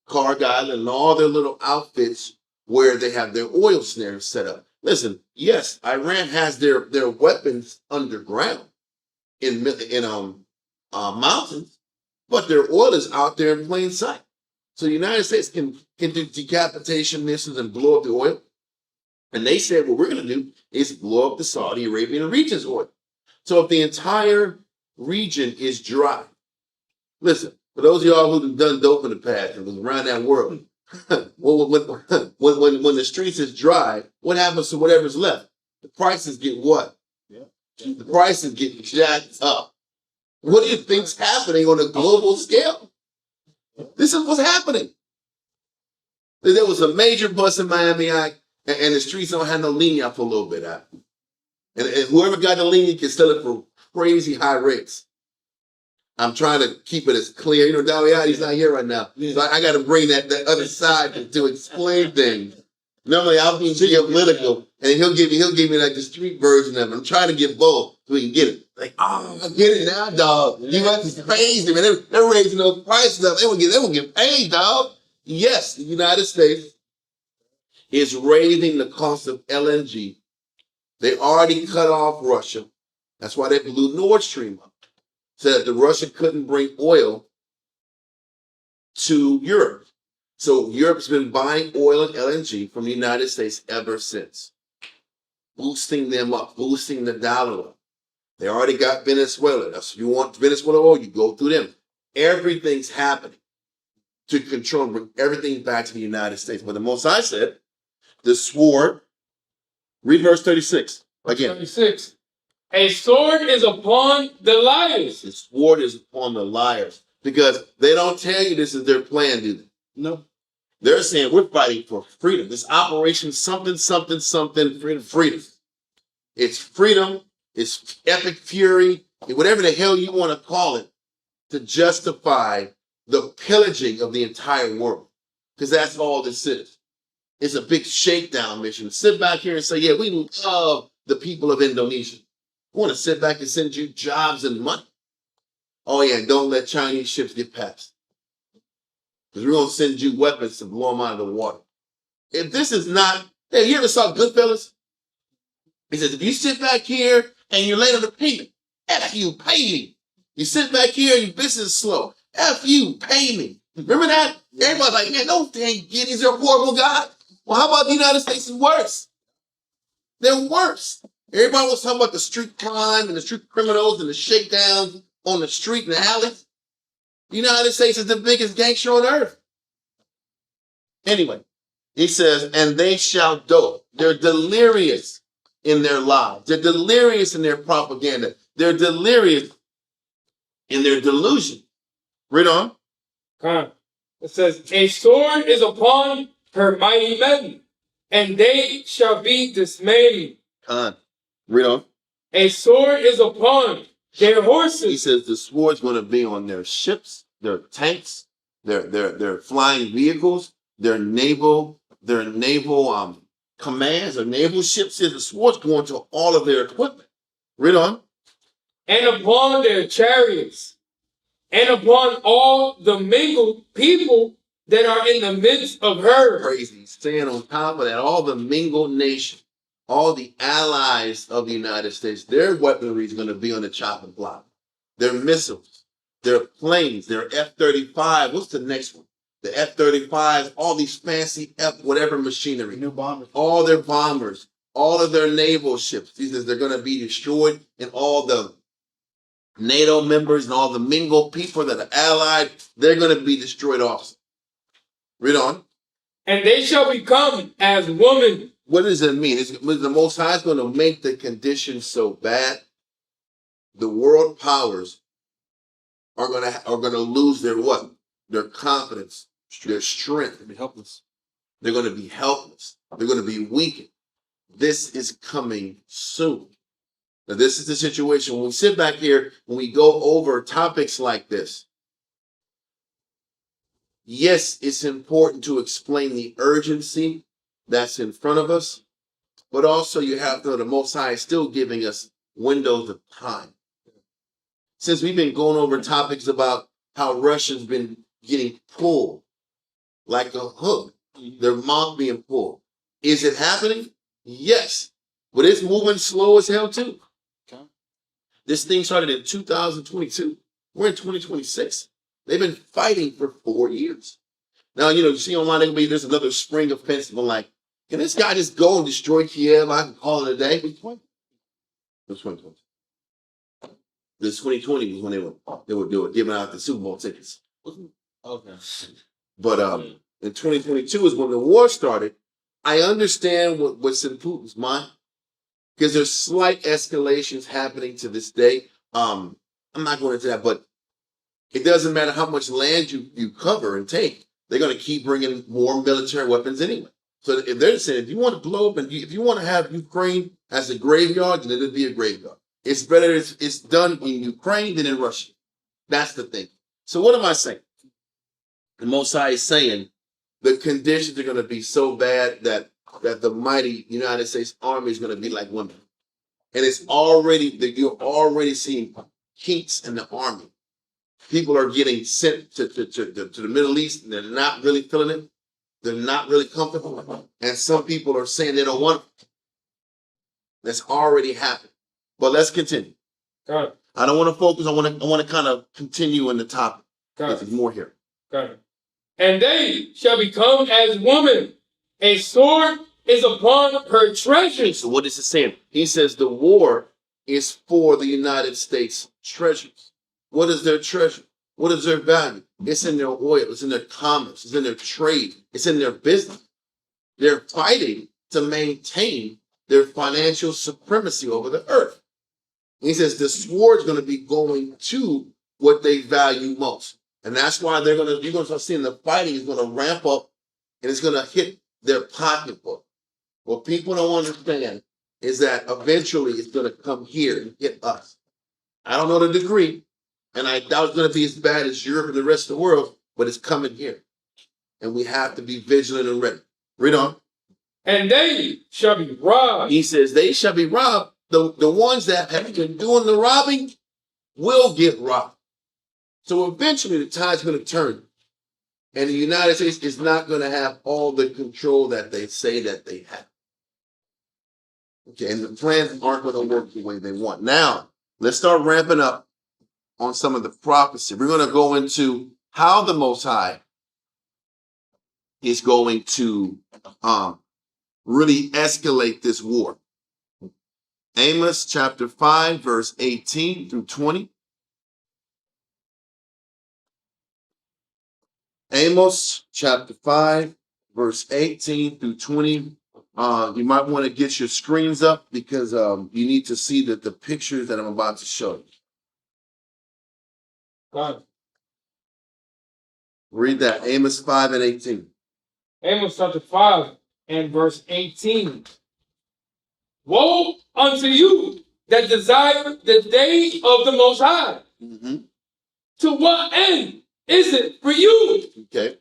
Carg Island and all their little outfits where they have their oil snares set up. Listen, yes, Iran has their weapons underground in mountains, but their oil is out there in plain sight. So the United States can do decapitation missiles and blow up the oil. And they said what we're going to do is blow up the Saudi Arabian region's oil. So if the entire region is dry, listen, for those of y'all who've done dope in the past and was around that world, when the streets is dry, what happens to whatever's left? The prices get what? Yeah. The prices get jacked up. What do you think's happening on a global scale? This is what's happening. There was a major bust in Miami, and the streets don't have no lean for a little bit. And whoever got the lean can sell it for crazy high rates. I'm trying to keep it as clear. You know, Daliadi's not here right now. So I got to bring that other side to explain things. Normally I'll be geopolitical, and he'll give me like the street version of it. I'm trying to get both so we can get it. Like, oh, I get it now, dog. You guys is crazy, man. They're raising those prices up. They won't get paid, dog. Yes, the United States is raising the cost of LNG. They already cut off Russia. That's why they blew Nord Stream up, so that the Russia couldn't bring oil to Europe. So Europe's been buying oil and LNG from the United States ever since, boosting them up, boosting the dollar up. They already got Venezuela. That's, if you want Venezuela oil, you go through them. Everything's happening to control and bring everything back to the United States. But the Most High said, the sword, read verse 36 again. 36. A sword is upon the liars. The sword is upon the liars, because they don't tell you this is their plan, do they? No. They're saying we're fighting for freedom. This operation something, freedom. It's freedom. It's epic fury, whatever the hell you want to call it, to justify the pillaging of the entire world. Because that's all this is. It's a big shakedown mission. Sit back here and say, yeah, we love the people of Indonesia. We want to sit back and send you jobs and money. Oh yeah, and don't let Chinese ships get past. Because we're going to send you weapons to blow them out of the water. If this is not, hey, you ever saw Goodfellas? He says, if you sit back here and you're late on the payment, F you, pay me. You sit back here and your business is slow. F you, pay me. Remember that? Everybody's like, man, those dang guineas are a horrible God. Well, how about the United States is worse? They're worse. Everybody was talking about the street crime and the street criminals and the shakedowns on the street and the alleys. The United States is the biggest gangster on earth. Anyway, he says, and they shall dope. They're delirious in their lives. They're delirious in their propaganda. They're delirious in their delusion. Read on. It says, a sword is upon her mighty men, and they shall be dismayed. Read on. A sword is upon their horses. He says the sword's going to be on their ships, their tanks, their flying vehicles, their naval commands or naval ships. The sword's going to all of their equipment. Read on. And upon their chariots, and upon all the mingled people that are in the midst of her. Crazy. Staying on top of that, all the mingled nations, all the allies of the United States, their weaponry is going to be on the chopping block. Their missiles, their planes, their F-35. What's the next one? The F-35s, all these fancy whatever machinery. New bombers. All their bombers, all of their naval ships. He says they're going to be destroyed, and all the NATO members and all the mingled people that are allied, they're going to be destroyed also. Read on. And they shall become as women. What does it mean? Is the Most High is going to make the conditions so bad? The world powers are going to lose their what? Their confidence, their strength. They'll be helpless. They're going to be helpless. They're going to be weakened. This is coming soon. Now, this is the situation. When we sit back here, when we go over topics like this, yes, it's important to explain the urgency that's in front of us, but also you have to know the Most High is still giving us windows of time. Since we've been going over topics about how Russia's been getting pulled like a hook, their mouth being pulled. Is it happening? Yes, but it's moving slow as hell too. Okay. This thing started in 2022. We're in 2026. They've been fighting for 4 years. Now, you see online, there's another spring offensive. I'm like, can this guy just go and destroy Kiev? I can call it a day. It was 2020. This 2020 was when they were giving out the Super Bowl tickets. Okay. But in 2022 is when the war started. I understand what's in Putin's mind, because there's slight escalations happening to this day. I'm not going into that, but it doesn't matter how much land you cover and take. They're going to keep bringing more military weapons anyway. So if they're saying, if you want to blow up and if you want to have Ukraine as a graveyard, then it'll be a graveyard. It's better it's done in Ukraine than in Russia. That's the thing. So what am I saying? The Most High is saying the conditions are going to be so bad that that the mighty United States Army is going to be like women. And it's already, you're already seeing kinks in the army. People are getting sent to the Middle East and they're not really feeling it. They're not really comfortable. And some people are saying they don't want it. That's already happened. But let's continue. Got it. I don't want to focus. I want to kind of continue in the topic. There's more here. Got it. And they shall become as women. A sword is upon her treasures. So what is it saying? He says the war is for the United States treasures. What is their treasure? What is their value? It's in their oil. It's in their commerce. It's in their trade. It's in their business. They're fighting to maintain their financial supremacy over the earth. And he says the sword's going to be going to what they value most. And that's why you're going to start seeing the fighting is going to ramp up and it's going to hit their pocketbook. What people don't understand is that eventually it's going to come here and hit us. I don't know the degree, and I doubt it's going to be as bad as Europe and the rest of the world, but it's coming here. And we have to be vigilant and ready. Read on. And they shall be robbed. He says they shall be robbed. The ones that have been doing the robbing will get robbed. So eventually the tide's going to turn. And the United States is not going to have all the control that they say that they have. Okay, and the plans aren't going to work the way they want. Now, let's start ramping up on some of the prophecy. We're going to go into how the Most High is going to really escalate this war. Amos chapter 5, verse 18 through 20. Amos chapter 5, verse 18 through 20. You might want to get your screens up because you need to see the pictures that I'm about to show you. God. Read that, Amos 5 and 18. Amos chapter 5 and verse 18. Woe unto you that desire the day of the Most High. Mm-hmm. To what end is it for you? Okay.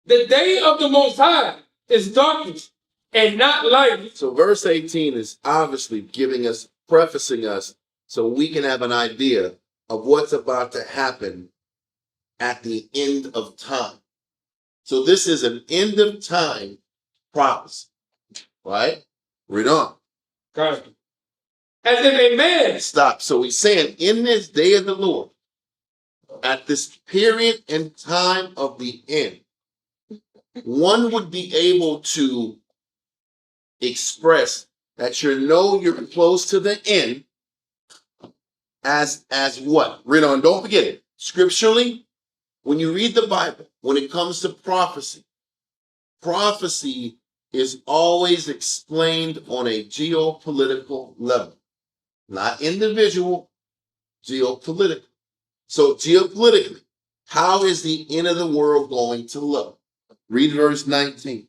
The day of the Most High is darkness and not light. So verse 18 is obviously giving us, prefacing us, so we can have an idea of what's about to happen at the end of time. So this is an end of time prophecy, right? Read on. God. As if a man. Stop. So he's saying in this day of the Lord, at this period and time of the end, one would be able to express that you're close to the end as what? Read on. Don't forget it. Scripturally, when you read the Bible, when it comes to prophecy, prophecy is always explained on a geopolitical level, not individual, geopolitical. So geopolitically, how is the end of the world going to look? Read verse 19.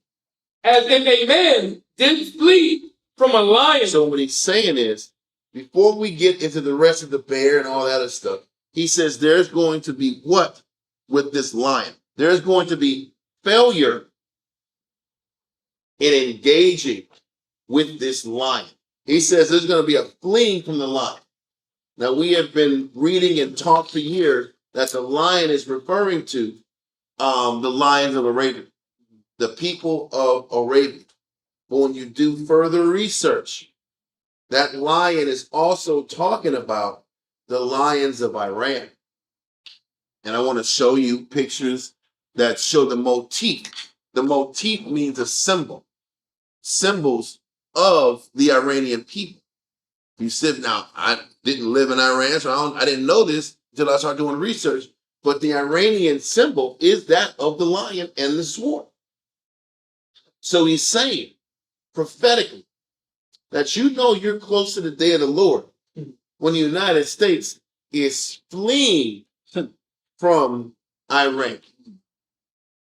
As if a man did flee from a lion. So what he's saying is, before we get into the rest of the bear and all that other stuff, he says there's going to be what with this lion? There's going to be failure in engaging with this lion. He says there's going to be a fleeing from the lion. Now, we have been reading and taught for years that the lion is referring to the lions of Arabia, the people of Arabia. But when you do further research, that lion is also talking about the lions of Iran. And I want to show you pictures that show the motif. The motif means a symbol. Symbols of the Iranian people. You said, now, I didn't live in Iran, so I didn't know this until I started doing research. But the Iranian symbol is that of the lion and the sword. So he's saying prophetically that you're close to the day of the Lord when the United States is fleeing from Iran.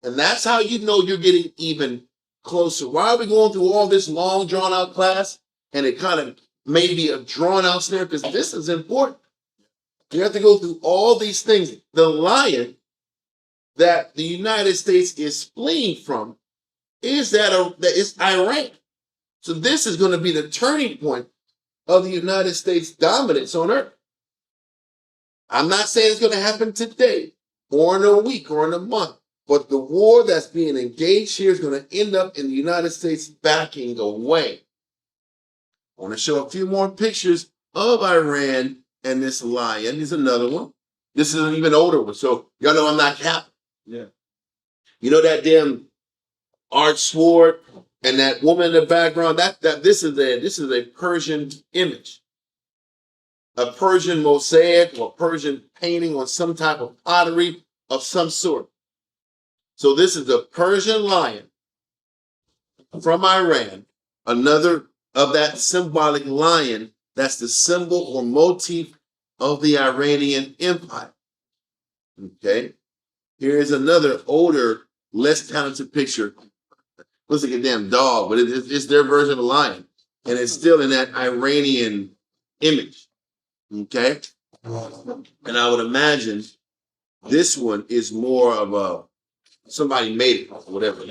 And that's how you know you're getting even closer. Why are we going through all this long, drawn-out class? And it kind of may be a drawn-out snare because this is important. You have to go through all these things. The lion that the United States is fleeing from is that it's Iran. So this is going to be the turning point of the United States dominance on earth. I'm not saying it's going to happen today or in a week or in a month, but the war that's being engaged here is going to end up in the United States backing away. I want to show a few more pictures of Iran and this lion. Here's another one. This is an even older one, so y'all know I'm not capping. Yeah. You know that damn arch sword and that woman in the background? This is a Persian image, a Persian mosaic or Persian painting on some type of pottery of some sort. So this is a Persian lion from Iran, another of that symbolic lion. That's the symbol or motif of the Iranian Empire. Okay, here's another older, less talented picture. Looks like a damn dog, but it's their version of a lion, and it's still in that Iranian image. Okay, and I would imagine this one is more of a somebody made it, whatever.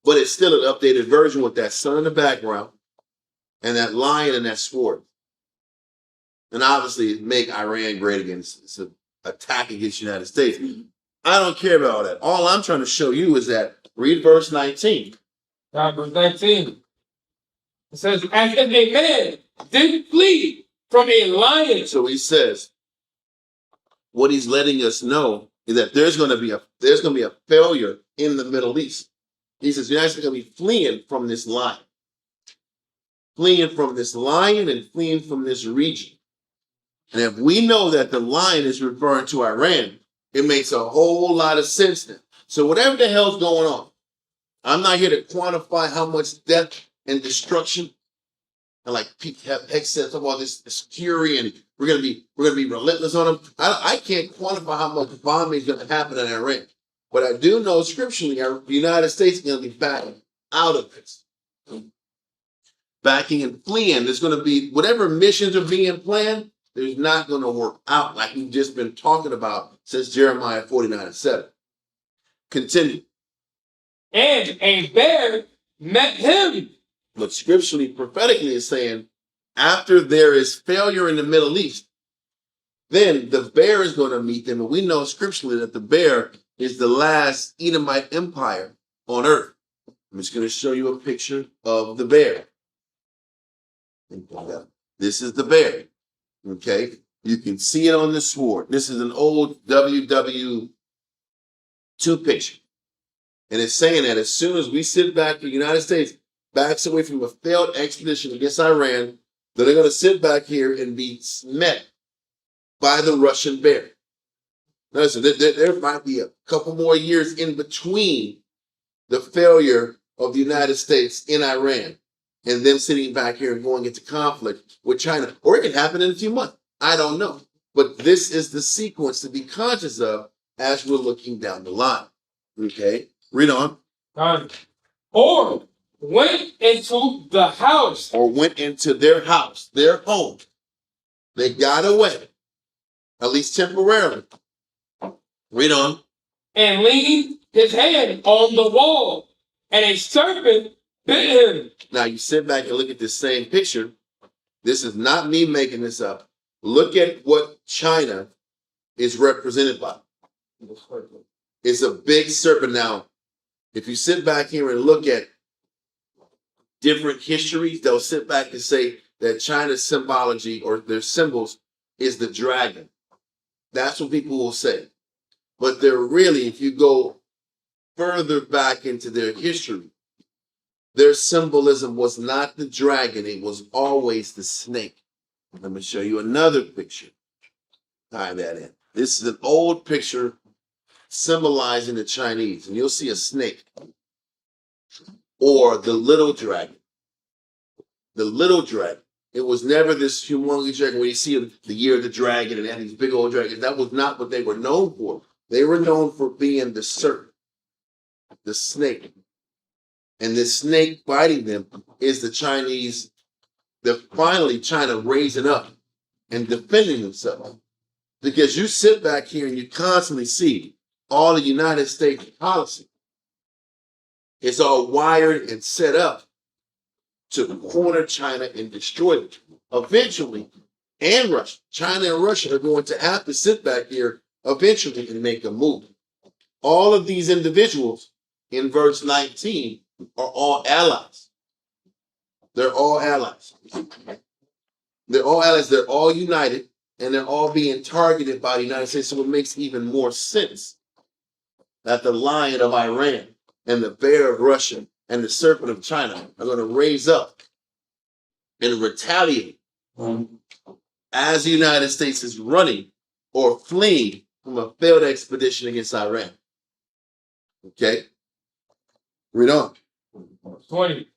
But it's still an updated version with that sun in the background and that lion and that sword. And obviously, make Iran great again. It's an attack against the United States. I don't care about all that. All I'm trying to show you is that read verse 19. Verse 19. It says, as if a man did flee from a lion. So he says, what he's letting us know is that there's going to be a failure in the Middle East. He says you're actually going to be fleeing from this lion, and fleeing from this region. And if we know that the lion is referring to Iran, it makes a whole lot of sense then. So whatever the hell's going on, I'm not here to quantify how much death and destruction. And like Pete Heck said, talk about this fury, and we're gonna be relentless on them. I can't quantify how much bombing is gonna happen in Iran, but I do know scripturally, the United States is gonna be backing out of this, backing and fleeing. There's gonna be whatever missions are being planned. There's not gonna work out like we've just been talking about since Jeremiah 49:7. Continue. And a bear met him. But scripturally, prophetically, is saying after there is failure in the Middle East, then the bear is going to meet them. And we know scripturally that the bear is the last Edomite empire on earth. I'm just going to show you a picture of the bear. This is the bear. Okay. You can see it on the sword. This is an old WW2 picture. And it's saying that as soon as we sit back, the United States backs away from a failed expedition against Iran, that they're going to sit back here and be met by the Russian bear. Now, listen, there might be a couple more years in between the failure of the United States in Iran and them sitting back here and going into conflict with China. Or it can happen in a few months. I don't know. But this is the sequence to be conscious of as we're looking down the line. Okay? Read on. Or went into the house. Or went into their house, their home. They got away, at least temporarily. Read on. And leaned his hand on the wall, and a serpent bit him. Now you sit back and look at this same picture. This is not me making this up. Look at what China is represented by. It's a big serpent. Now, if you sit back here and look at different histories, they'll sit back and say that China's symbology or their symbols is the dragon. That's what people will say. But they're really, if you go further back into their history, their symbolism was not the dragon, it was always the snake. Let me show you another picture. Tie that in. This is an old picture symbolizing the Chinese, and you'll see a snake or the little dragon. The little dragon. It was never this humongous dragon where you see the year of the dragon and they had these big old dragons. That was not what they were known for. They were known for being the serpent, the snake. And this snake biting them is the Chinese, finally China raising up and defending themselves. Because you sit back here and you constantly see all the United States policy It's all wired and set up to corner China and destroy them. Eventually, and Russia. China and Russia are going to have to sit back here eventually and make a move. All of these individuals in verse 19 are all allies. They're all allies. They're all allies. They're all united, and they're all being targeted by the United States. So it makes even more sense that the lion of Iran and the bear of Russia and the serpent of China are going to raise up and retaliate as the United States is running or fleeing from a failed expedition against Iran. Okay? Read on. 20.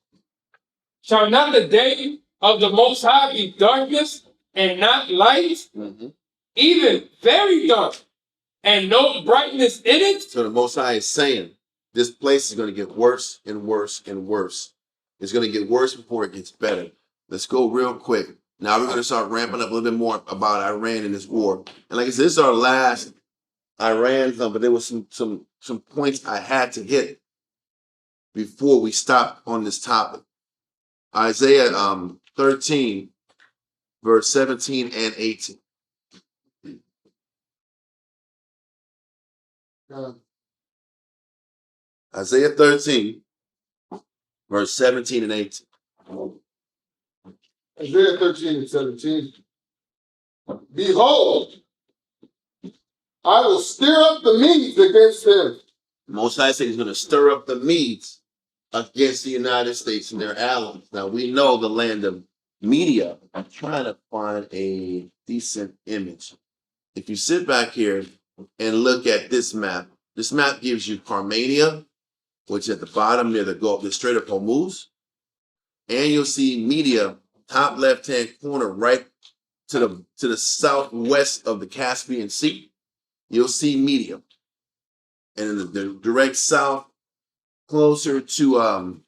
Shall not the day of the Most High be darkness and not light, even very dark, and no brightness in it? So the Most High is saying, this place is going to get worse and worse and worse. It's going to get worse before it gets better. Let's go real quick. Now we're going to start ramping up a little bit more about Iran and this war. And like I said, this is our last Iran thing, but there was some points I had to hit before we stop on this topic. Isaiah 13, verse 17 and 18. Isaiah 13, verse 17 and 18. Isaiah 13 and 17. Behold, I will stir up the Medes against them. Most High said he's going to stir up the Medes against the United States and their allies. Now we know the land of Media. I'm trying to find a decent image. If you sit back here and look at this map gives you Carmania, which is at the bottom near the Gulf, the Strait of Hormuz, and you'll see Media, top left-hand corner, right to the southwest of the Caspian Sea. You'll see Media, and in the direct south, closer to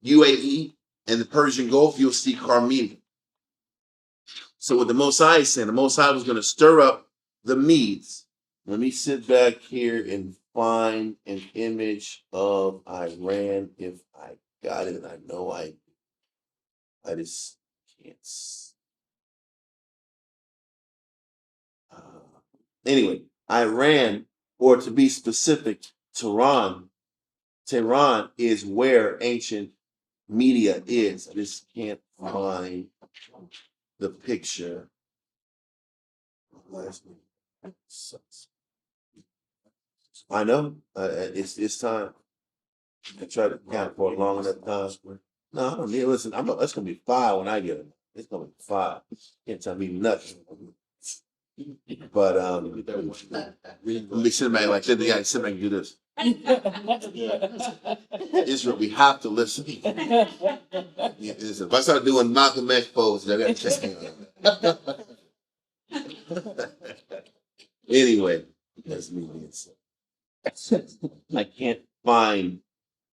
UAE and the Persian Gulf, you'll see Carmenia. So what the Most High is saying, the Most High was going to stir up the Medes. Let me sit back here and find an image of Iran if I got it. I know I just can't. Anyway, Iran, or to be specific, Tehran is where ancient Media is. I just can't find the picture. I know. It's time. I tried to count for a long enough time. No, I don't need. Listen, that's gonna be 5 when I get it. It's gonna be 5. Can't tell me nothing. But let me sit back like that. They gotta sit back and do this. Israel, we have to listen. If I start doing Malcolm X poses, I gotta check in. Anyway, that's me being said. I can't find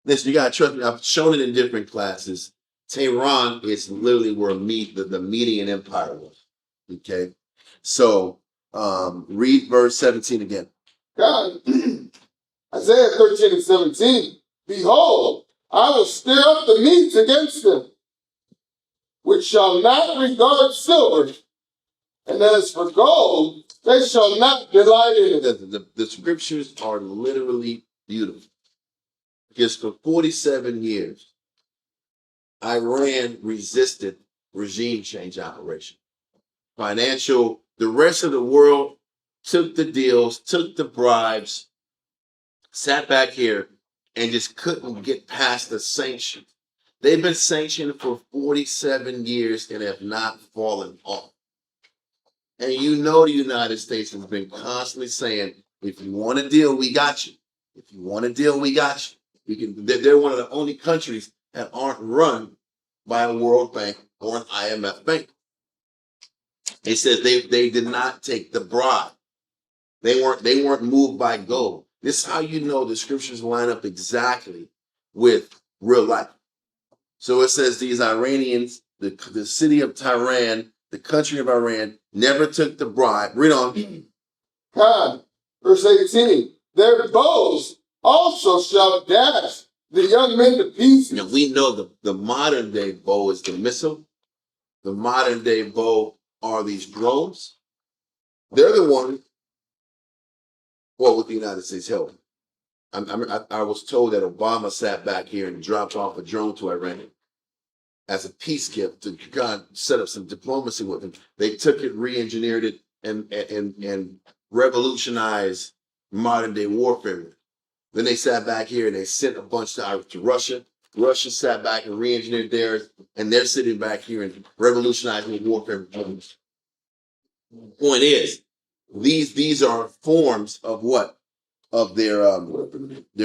this. You gotta trust me. I've shown it in different classes. Tehran is literally where the Median Empire was. Okay, so read verse 17 again. God, Isaiah 13 and 17. Behold, I will stir up the Medes against them, which shall not regard silver, and as for gold, they shall not delight in it. The scriptures are literally beautiful. Because for 47 years, Iran resisted regime change operation. The rest of the world took the deals, took the bribes, sat back here, and just couldn't get past the sanctions. They've been sanctioned for 47 years and have not fallen off. And you know the United States has been constantly saying, if you want a deal, we got you. If you want a deal, we got you. They're one of the only countries that aren't run by a World Bank or an IMF bank. It says they did not take the bribe. They weren't moved by gold. This is how you know the scriptures line up exactly with real life. So it says these Iranians, the city of Tehran, the country of Iran, never took the bribe. Read on. God, verse 18. Their bows also shall dash the young men to pieces. Now we know the modern day bow is the missile. The modern day bow are these drones. They're the one, well, with the United States help. I was told that Obama sat back here and dropped off a drone to Iran as a peace gift to kind of set up some diplomacy with them. They took it, re-engineered it, and revolutionized modern day warfare. Then they sat back here and they sent a bunch to Russia. Russia sat back and re-engineered theirs, and they're sitting back here and revolutionizing warfare. Point is, these are forms of what? Of their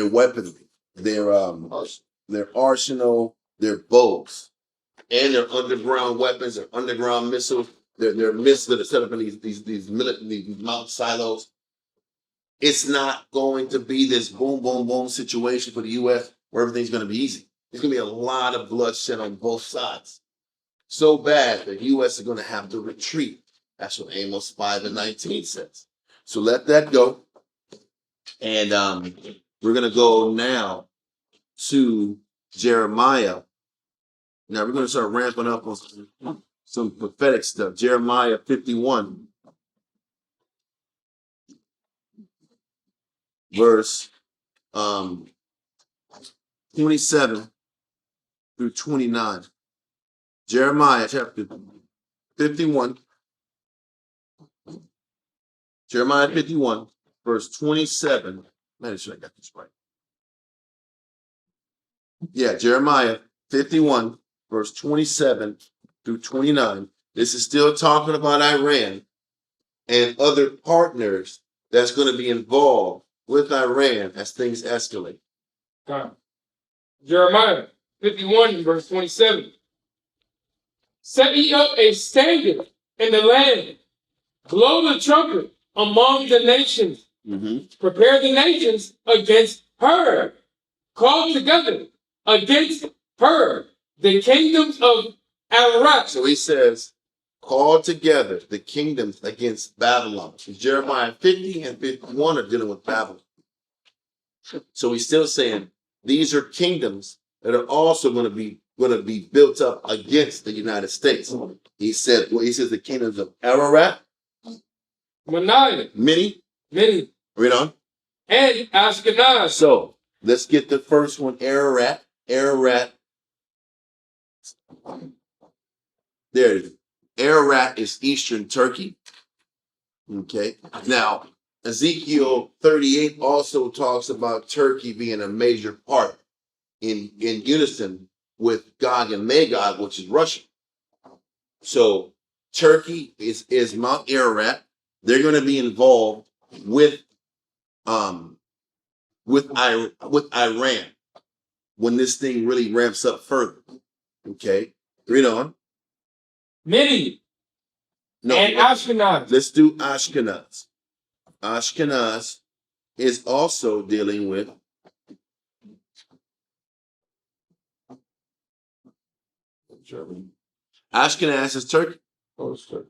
weaponry, their arsenal, their bows, and their underground weapons, their underground missiles, their missiles that are set up in these mountain silos. It's not going to be this boom, boom, boom situation for the U.S. where everything's going to be easy. There's going to be a lot of bloodshed on both sides. So bad that the U.S. is going to have to retreat. That's what Amos 5:19 says. So let that go. And we're going to go now to Jeremiah. Now we're going to start ramping up on some prophetic stuff. Jeremiah 51, verse 27 through 29. Jeremiah chapter 51. Jeremiah 51. Verse 27. Man, should I got this right? Yeah, Jeremiah 51, verse 27 through 29. This is still talking about Iran and other partners that's going to be involved with Iran as things escalate. Jeremiah 51, verse 27. Set ye up a standard in the land, blow the trumpet among the nations. Prepare the nations against her. Call together against her the kingdoms of Ararat. So he says, call together the kingdoms against Babylon. So Jeremiah 50 and 51 are dealing with Babylon. So he's still saying these are kingdoms that are also going to be built up against the United States. He says the kingdoms of Ararat, Many. Read on. And Ashkenaz. So let's get the first one, Ararat. Ararat. There it is. Ararat is Eastern Turkey. Okay. Now, Ezekiel 38 also talks about Turkey being a major part in unison with Gog and Magog, which is Russia. So Turkey is Mount Ararat. They're going to be involved with Iran when this thing really ramps up further. Okay, read on. Many. No, and Ashkenaz. Let's do Ashkenaz. Ashkenaz is also dealing with Ashkenaz is Turkey.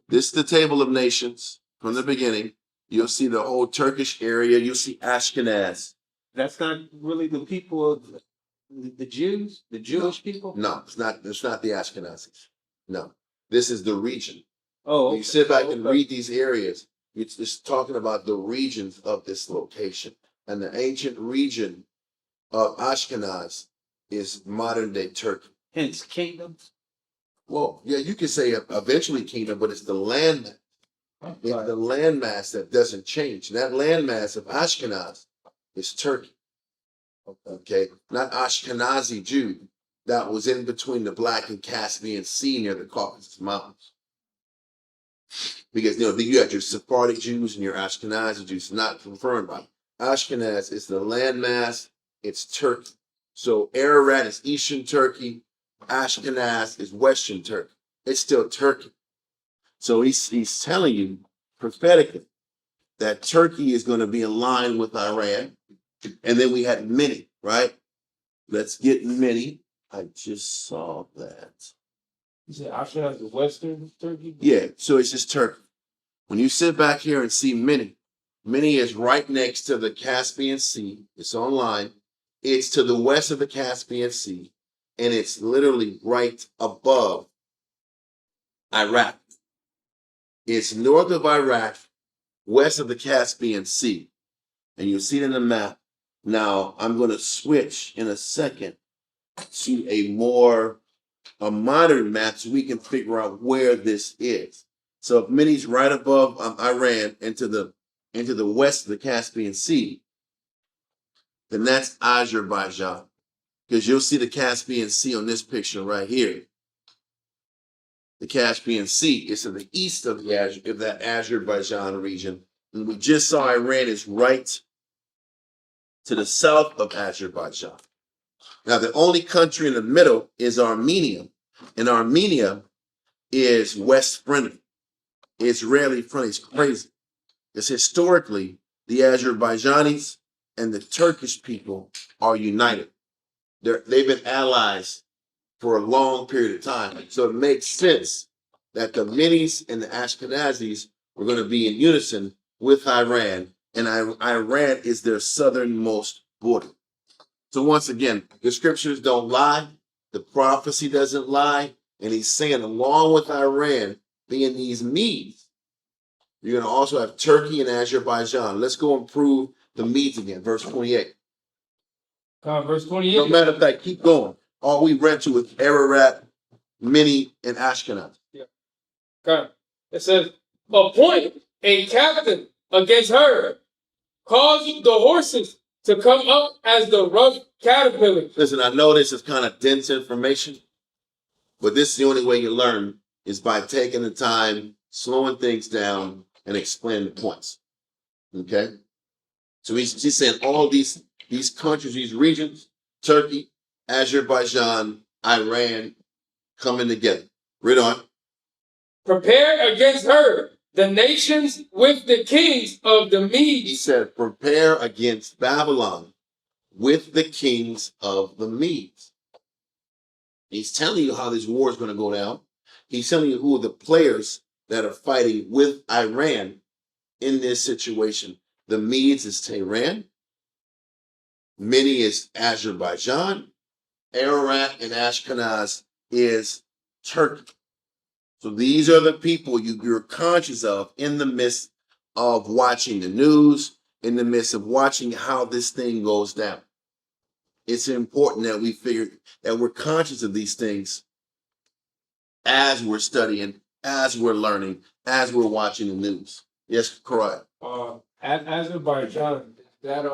This is the table of nations from the beginning. You'll see the whole Turkish area. You'll see Ashkenaz. That's not really the people of the Jews, the Jewish people? No, it's not. It's not the Ashkenazis. No, this is the region. Oh, When you sit back and read these areas, it's just talking about the regions of this location. And the ancient region of Ashkenaz is modern day Turkey. Hence kingdoms. Well, yeah, you could say eventually kingdom, but it's the landmass. It's the landmass that doesn't change. And that landmass of Ashkenaz is Turkey. Okay, not Ashkenazi Jew that was in between the Black and Caspian Sea near the Caucasus Mountains. Because you had your Sephardic Jews and your Ashkenazi Jews, not confirmed by Ashkenaz is the landmass, it's Turkey. So Ararat is Eastern Turkey, Ashkenaz is Western Turkey. It's still Turkey. So he's telling you prophetically that Turkey is going to be in line with Iran. And then we had many, right? Let's get many. I just saw that. You said Ashkenaz is Western Turkey? Yeah, so it's just Turkey. When you sit back here and see many is right next to the Caspian Sea. It's online. It's to the west of the Caspian Sea, and it's literally right above Iraq. It's north of Iraq, west of the Caspian Sea. And you'll see it in the map. Now, I'm going to switch in a second to a modern map so we can figure out where this is. So if Mini's right above Iran into the west of the Caspian Sea, then that's Azerbaijan. Because you'll see the Caspian Sea on this picture right here. The Caspian Sea is to the east of that Azerbaijan region. And we just saw Iran is right to the south of Azerbaijan. Now, the only country in the middle is Armenia. And Armenia is West friendly. Israeli friendly. It's crazy. Because historically, the Azerbaijanis and the Turkish people are united. They've been allies for a long period of time. So it makes sense that the Minis and the Ashkenazis were going to be in unison with Iran, and Iran is their southernmost border. So once again, the scriptures don't lie, the prophecy doesn't lie, and he's saying along with Iran being these Medes, you're going to also have Turkey and Azerbaijan. Let's go and prove the Medes again, verse 28. Verse 28. No matter of fact, keep going. All we read to was Ararat, Mini, and Ashkenaz. Yeah. Okay. It says, appoint a captain against her. Cause the horses to come up as the rough caterpillar. Listen, I know this is kind of dense information, but this is the only way you learn is by taking the time, slowing things down, and explaining the points. Okay? So he's saying all these countries, these regions, Turkey, Azerbaijan, Iran, coming together. Read on. Prepare against her the nations with the kings of the Medes. He said, prepare against Babylon with the kings of the Medes. He's telling you how this war is going to go down. He's telling you who are the players that are fighting with Iran in this situation. The Medes is Tehran. Mini is Azerbaijan. Ararat and Ashkenaz is Turkey. So these are the people you're conscious of in the midst of watching the news, in the midst of watching how this thing goes down. It's important that we figure that we're conscious of these things as we're studying, as we're learning, as we're watching the news. Yes, correct. Azerbaijan, is that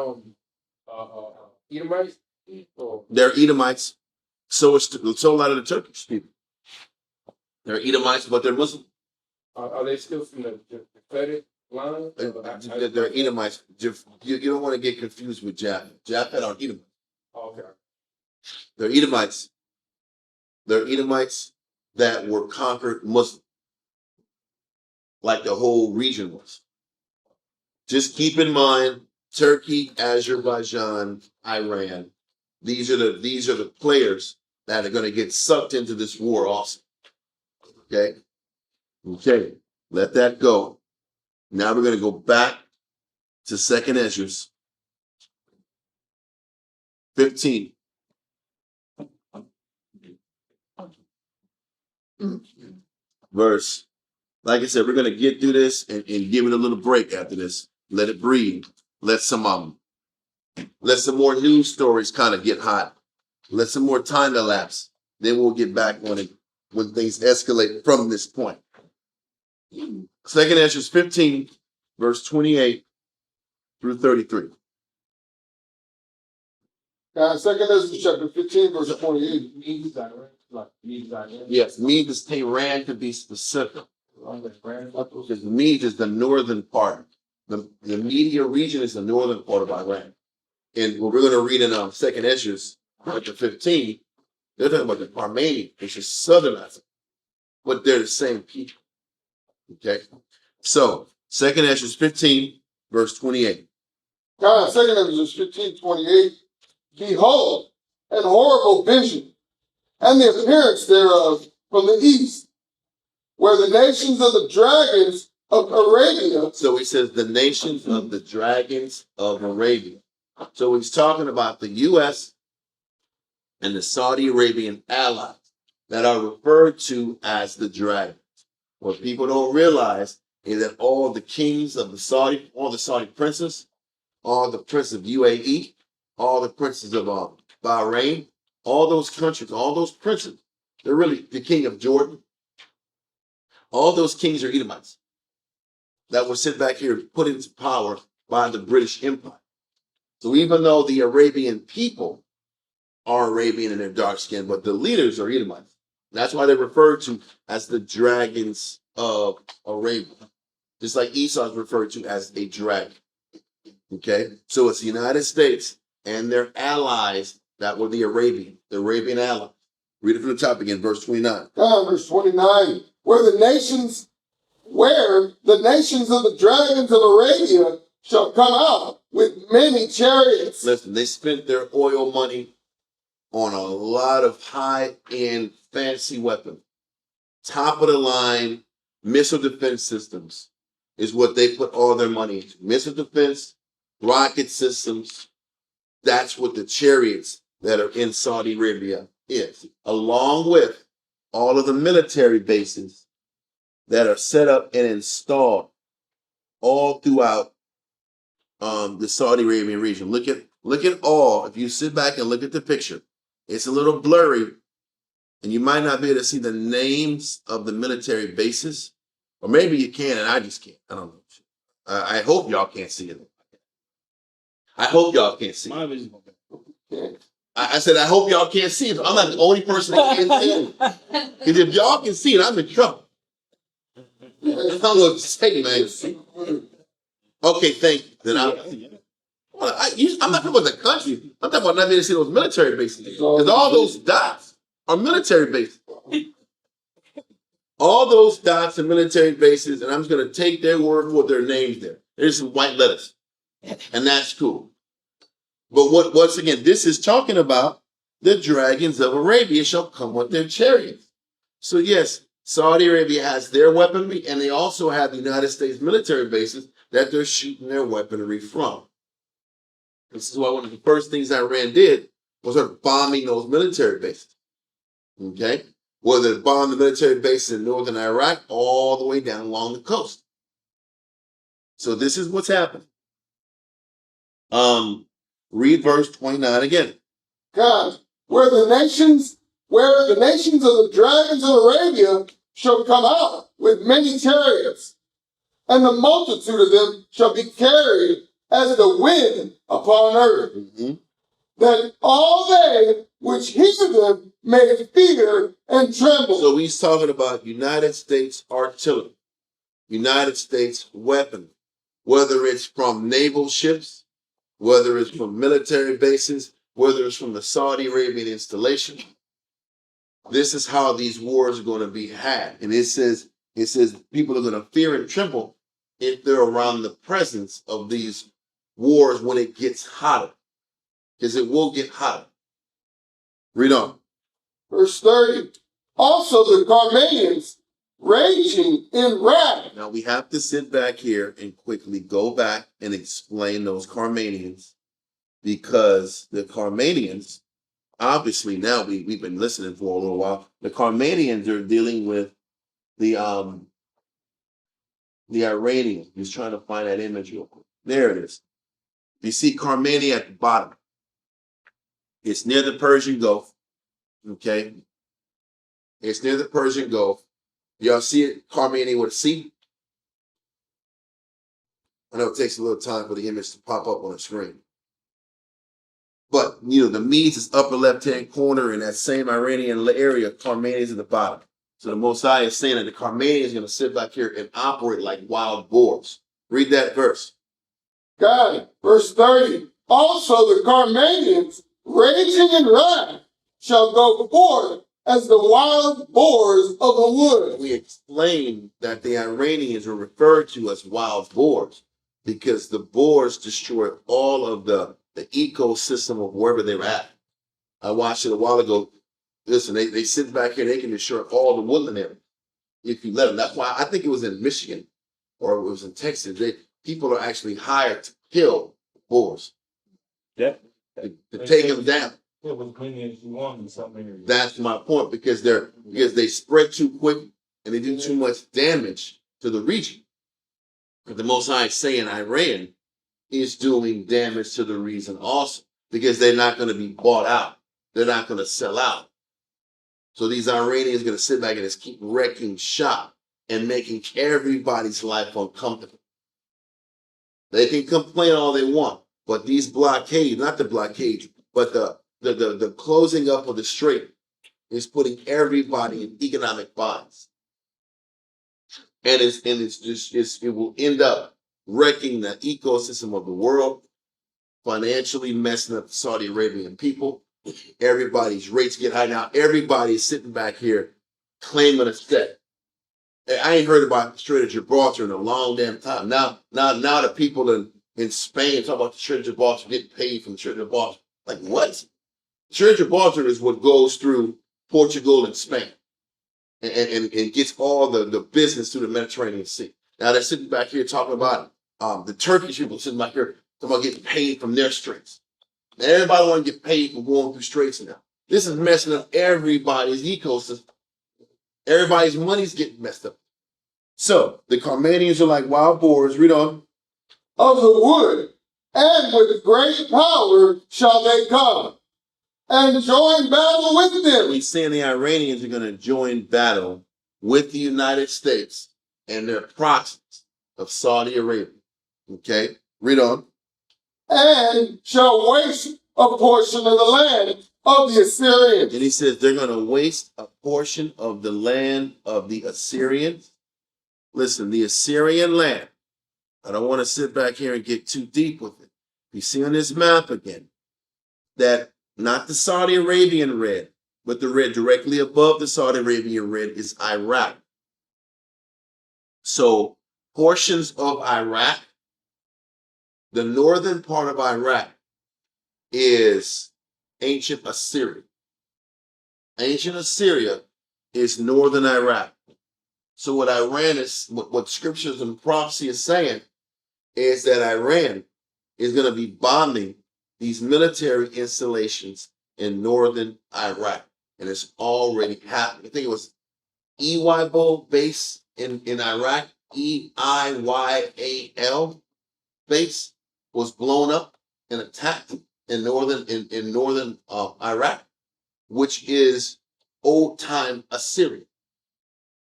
Edomites? Or? They're Edomites. So a lot of the Turkish people. They're Edomites, but they're Muslim. Are they still from the Japhetic line? They're Edomites. You don't want to get confused with Japhet. Japhet aren't Edomites. Okay. They're Edomites. They're Edomites that were conquered Muslim, like the whole region was. Just keep in mind, Turkey, Azerbaijan, Iran. These are the players that are going to get sucked into this war also. Okay. Let that go. Now we're going to go back to 2nd Ezra 15. Verse. Like I said, we're going to get through this and give it a little break after this. Let it breathe. Let some more news stories kind of get hot. Let some more time elapse. Then we'll get back on it when things escalate from this point. 2nd Ezra 15, verse 28 through 33. 2nd Ezra chapter 15, verse 28. Yes, Medes is Tehran to be specific. Because Medes is the northern part. The Media region is the northern part of Iran. And what we're going to read in 2nd Ezra chapter 15, they're talking about the Armenian, which is southern Africa. But they're the same people. Okay? So, 2nd Ezra 15, verse 28. 2nd Ezra 15, 28. Behold, an horrible vision, and the appearance thereof from the east, where the nations of the dragons of Arabia. So he says the nations of the dragons of Arabia. So he's talking about the U.S. and the Saudi Arabian allies that are referred to as the dragon. What people don't realize is that all the kings of the Saudi, all the Saudi princes, all the princes of UAE, all the princes of Bahrain, all those countries, all those princes, they're really the king of Jordan. All those kings are Edomites that were sent back here put into power by the British Empire. So even though the Arabian people are Arabian and they're dark skinned, but the leaders are Edomites. That's why they're referred to as the dragons of Arabia. Just like Esau is referred to as a dragon. Okay? So it's the United States and their allies that were the Arabian allies. Read it from the top again, verse 29. Verse 29. Where the nations of the dragons of Arabia shall come out with many chariots. Listen, they spent their oil money on a lot of high-end fancy weapons. Top of the line missile defense systems is what they put all their money into. Missile defense, rocket systems. That's what the chariots that are in Saudi Arabia is, along with all of the military bases that are set up and installed all throughout the Saudi Arabian region. Look at all. If you sit back and look at the picture, it's a little blurry, and you might not be able to see the names of the military bases, or maybe you can, and I just can't. I don't know. I hope y'all can't see it. I hope y'all can't see My it. vision. Okay. I said I hope y'all can't see it. I'm not the only person that can't see it. Because if y'all can see it, I'm in trouble. I don't know what to say, man. Okay, thank you. Then I'm not talking about the country. I'm talking about not being able to see those military bases. Because all those dots are military bases. All those dots are military bases, and I'm just going to take their word for their names there. There's some white letters, and that's cool. But once again, this is talking about the dragons of Arabia shall come with their chariots. So yes, Saudi Arabia has their weaponry, and they also have the United States military bases that they're shooting their weaponry from. This is why one of the first things Iran did was start bombing those military bases. Okay? Whether they bombed the military bases in northern Iraq all the way down along the coast. So this is what's happening. Read verse 29 again. God, where the nations of the dragons of Arabia shall come out with many chariots, and the multitude of them shall be carried as the wind upon earth, that all they which hear them may fear and tremble. So he's talking about United States artillery, United States weapons, whether it's from naval ships, whether it's from military bases, whether it's from the Saudi Arabian installation. This is how these wars are going to be had. And it says people are going to fear and tremble if they're around the presence of these wars when it gets hotter. Because it will get hotter. Read on. Verse 30. Also the Carmanians raging in wrath. Now we have to sit back here and quickly go back and explain those Carmanians, because the Carmanians, obviously now we've been listening for a little while. The Carmanians are dealing with the Iranians. He's trying to find that image real quick. There it is. You see Carmania at the bottom. It's near the Persian Gulf. Okay. It's near the Persian Gulf. Y'all see it, Carmania with a C? I know it takes a little time for the image to pop up on the screen. But, the Medes is upper left-hand corner, in that same Iranian area, Carmania is at the bottom. So the Mosai is saying that the Carmania is going to sit back here and operate like wild boars. Read that verse. God, verse 30. Also the Carmanians raging in wrath shall go forth as the wild boars of the wood. We explained that the Iranians were referred to as wild boars because the boars destroyed all of the ecosystem of wherever they were at. I watched it a while ago. Listen, they sit back here, they can destroy all the woodland area if you let them. That's why I think it was in Michigan or it was in Texas. People are actually hired to kill boars. to take them down. It was many as you want in some areas. That's my point, because they spread too quick and they do too much damage to the region. But the Most High is saying Iran is doing damage to the region also, because they're not going to be bought out. They're not going to sell out. So these Iranians are going to sit back and just keep wrecking shop and making everybody's life uncomfortable. They can complain all they want, but these blockades, not the blockades, but the closing up of the strait is putting everybody in economic bonds. And it will end up wrecking the ecosystem of the world, financially messing up the Saudi Arabian people. Everybody's rates get high now. Everybody's sitting back here claiming a step. I ain't heard about the Strait of Gibraltar in a long damn time. Now the people in Spain talk about the Strait of Gibraltar getting paid from the Strait of Gibraltar. Like what? The Strait of Gibraltar is what goes through Portugal and Spain and gets all the business through the Mediterranean Sea. Now they're sitting back here talking about the Turkish people sitting back here talking about getting paid from their straits. Now everybody want to get paid for going through straits now. This is messing up everybody's ecosystem. Everybody's money's getting messed up. So the Carmanians are like wild boars. Read on. Of the wood, and with great power shall they come, and join battle with them. He's saying the Iranians are going to join battle with the United States and their proxies of Saudi Arabia. Okay, read on. And shall waste a portion of the land of the Assyrians. And he says they're going to waste a portion of the land of the Assyrians. Listen, the Assyrian land. I don't want to sit back here and get too deep with it. You see on this map again that not the Saudi Arabian red, but the red directly above the Saudi Arabian red is Iraq. So portions of Iraq, the northern part of Iraq is ancient Assyria. Ancient Assyria is northern Iraq. So what Iran is, what scriptures and prophecy is saying is that Iran is going to be bombing these military installations in northern Iraq. And it's already happened. I think it was Eyal base in Iraq, Eyal base was blown up and attacked in northern Iraq, which is old time Assyria.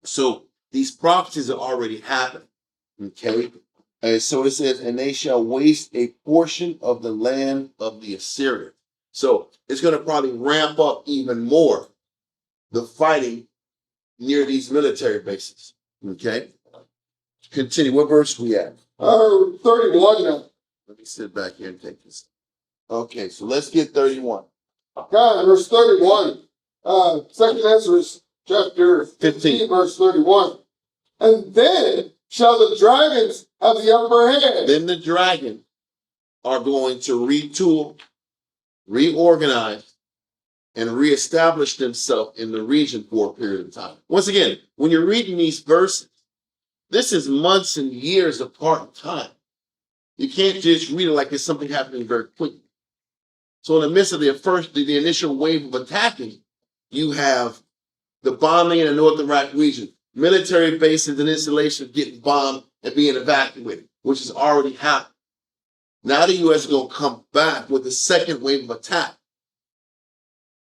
So these prophecies have already happened. Okay. And so it says, and they shall waste a portion of the land of the Assyrians. So it's going to probably ramp up even more the fighting near these military bases. Okay. Continue. What verse we at? 31 now. Let me sit back here and take this. Okay, so let's get 31. God, verse 31. Second Ezra chapter 15, verse 31. And then shall the dragons have the upper hand. Then the dragons are going to retool, reorganize, and reestablish themselves in the region for a period of time. Once again, when you're reading these verses, this is months and years apart in time. You can't just read it like it's something happening very quickly. So in the midst of the initial wave of attacking, you have the bombing in the North Iraq region, military bases and installations getting bombed and being evacuated, which has already happened. Now the U.S. is going to come back with the second wave of attack.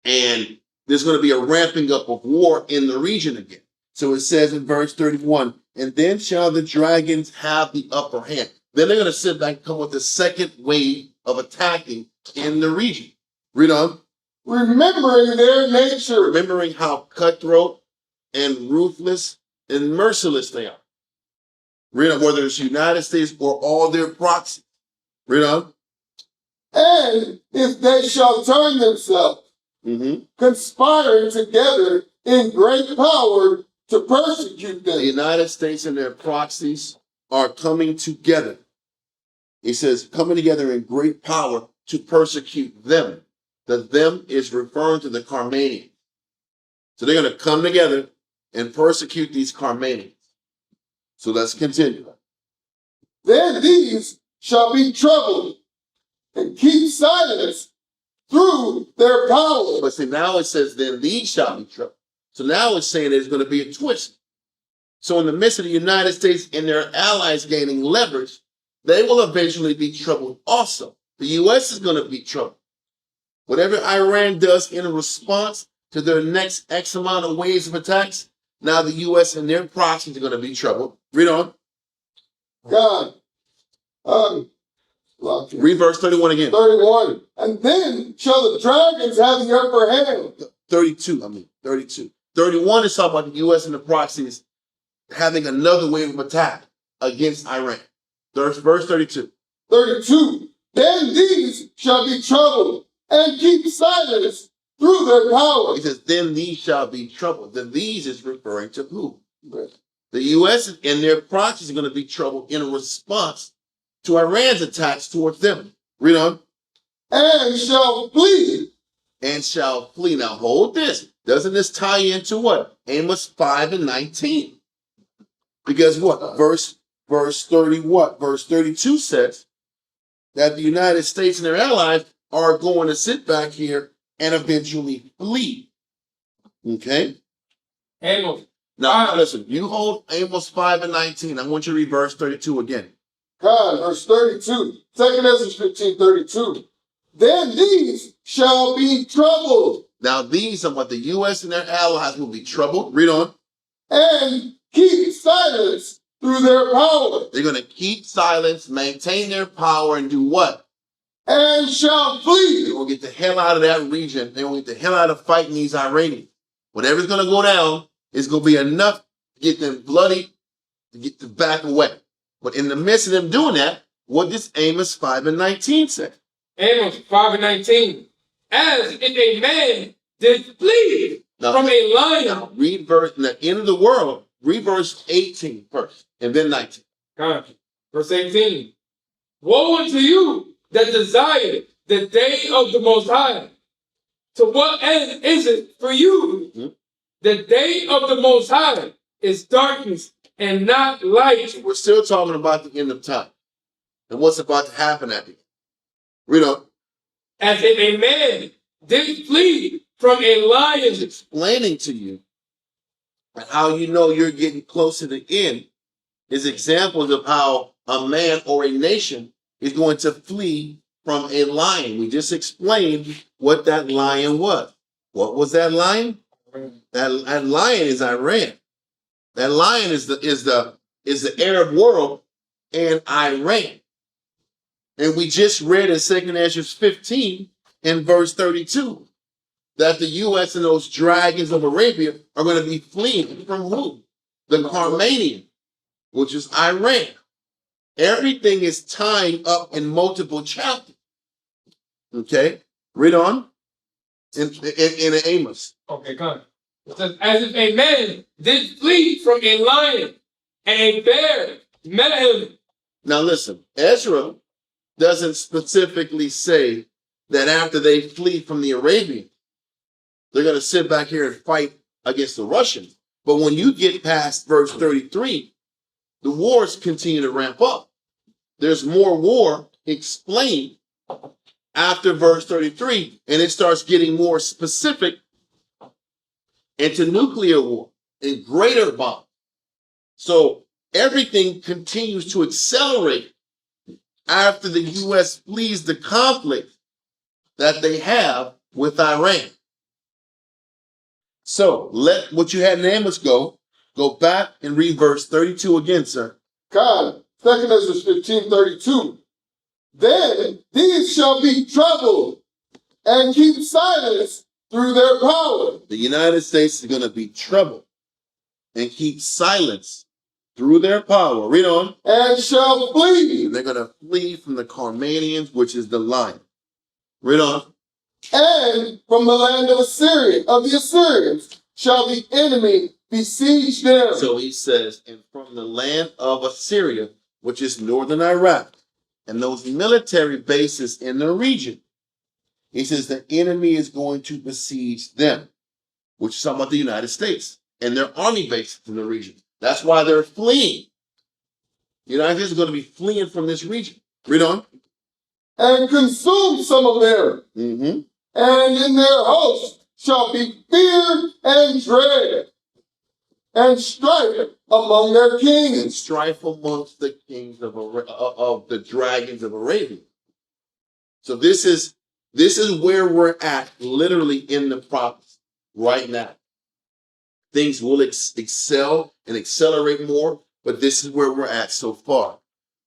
And there's going to be a ramping up of war in the region again. So it says in verse 31, and then shall the dragons have the upper hand. Then they're going to sit back and come with the second wave of attacking in the region. Read on. Remembering their nature. Remembering how cutthroat and ruthless and merciless they are. Read on, whether it's the United States or all their proxies. Read on. And if they shall turn themselves, conspiring together in great power to persecute them. The United States and their proxies are coming together. He says, coming together in great power to persecute them. The them is referring to the Carmanians. So they're going to come together and persecute these Carmanians. So let's continue. Then these shall be troubled, and keep silence through their power. But see, now it says, then these shall be troubled. So now it's saying there's going to be a twist. So in the midst of the United States and their allies gaining leverage, they will eventually be troubled also. The U.S. is going to be troubled. Whatever Iran does in response to their next X amount of waves of attacks, now the U.S. and their proxies are going to be troubled. Read on. God. Read verse 31 again. 31. And then shall the dragons have the upper hand. 32. 31 is talking about the U.S. and the proxies having another wave of attack against Iran. Verse 32. 32. Then these shall be troubled and keep silence through their power. He says, then these shall be troubled. Then these is referring to who? The U.S. and their proxies are going to be troubled in response to Iran's attacks towards them. Read on. And shall flee. And shall flee. Now hold this. Doesn't this tie into what? Amos 5 and 19. Because what? Verse 30 what? Verse 32 says that the United States and their allies are going to sit back here and eventually flee. Okay? Amos. Now listen, you hold Amos 5 and 19. I want you to read verse 32 again. God, verse 32. 2 Ezra 15, 32. Then these shall be troubled. Now these are what the U.S. and their allies will be troubled. Read on. And keep silence through their power. They're going to keep silence, maintain their power, and do what? And shall They flee. will get the hell out of that region. They will get the hell out of fighting these Iranians. Whatever's going to go down is going to be enough to get them bloody, to get them back away. But in the midst of them doing that, what does Amos 5 and 19 say? Amos 5 and 19. As if a man did flee from a lion. Now read verse, in the end of the world, read verse 18 first, and then 19. Verse 18. Woe unto you that desire the day of the Most High. To what end is it for you? Mm-hmm. The day of the Most High is darkness and not light. We're still talking about the end of time and what's about to happen at the end. Read on. As if a man did flee from a lion. It's explaining to you and how you know you're getting close to the end is examples of how a man or a nation is going to flee from a lion. We just explained what that lion was. What was that lion? That lion is Iran. That lion is the Arab world and Iran. And we just read in 2 Ezra 15 in verse 32 that the U.S. and those dragons of Arabia are going to be fleeing from who? The Carmanian, which is Iran. Everything is tying up in multiple chapters. Okay, read on in Amos. Okay, come. It says, as if a man did flee from a lion and a bear met him. Now listen, Ezra doesn't specifically say that after they flee from the Arabians, they're going to sit back here and fight against the Russians. But when you get past verse 33, the wars continue to ramp up. There's more war explained after verse 33, and it starts getting more specific into nuclear war and greater bomb. So everything continues to accelerate after the U.S. flees the conflict that they have with Iran. So let what you had in Amos go back and read verse 32 again, sir. God, 2 Ezra 15, 32. Then these shall be troubled and keep silence through their power. The United States is going to be troubled and keep silence through their power. Read on. And shall flee. And they're going to flee from the Carmanians, which is the lion. Read on. And from the land of the Assyrians, shall the enemy besiege them. So he says, and from the land of Assyria, which is northern Iraq, and those military bases in the region, he says the enemy is going to besiege them, which is talking about the United States and their army bases in the region. That's why they're fleeing. The United States is going to be fleeing from this region. Read on. and consume some of them. Mm-hmm. And in their host shall be fear and dread, and strife among their And kings. strife amongst the kings of the dragons of Arabia. So this is where we're at, literally in the prophecy right now. Things will excel and accelerate more, but this is where we're at so far.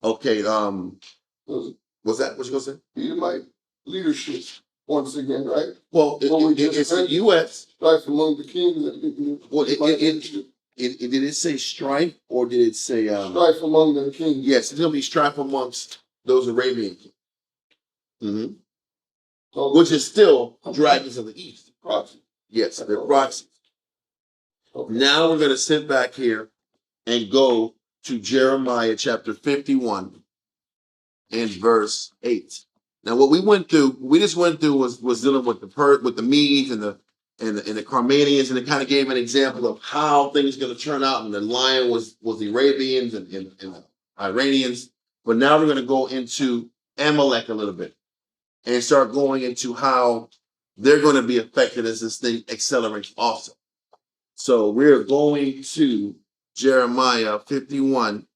Okay, was that what you gonna say? Edomite leadership once again, right? Well, it's the U.S. Strife among the kings. Well, did it say strife or did it say strife among the kings. Yes, it's gonna be strife amongst those Arabian kings. Mm-hmm. So, Which is still dragons of the east. proxy. Yes, they're proxies. Okay. Now we're gonna sit back here and go to Jeremiah chapter 51 and verse 8. Now, what we just went through was dealing with the Medes and the Carmanians, and it kind of gave an example of how things are going to turn out. And the lion was the Arabians and the Iranians. But now we're going to go into Amalek a little bit and start going into how they're going to be affected as this thing accelerates also. So we're going to Jeremiah 51,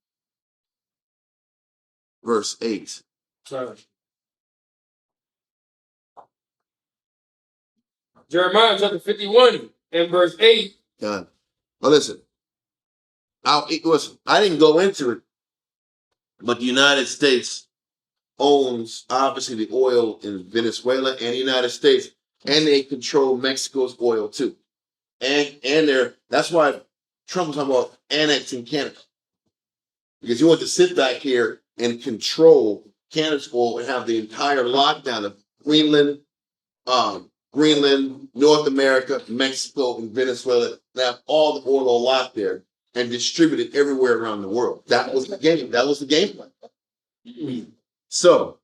verse 8. Sorry. Jeremiah chapter 51 and verse 8. God. Well, listen. I didn't go into it, but the United States owns obviously the oil in Venezuela and the United States, and they control Mexico's oil too. And that's why Trump was talking about annexing Canada. Because you want to sit back here and control Canada's oil and have the entire lockdown of Greenland, North America, Mexico, and Venezuela, and have all the oil on lock there and distribute it everywhere around the world. That was the game. That was the game plan. So,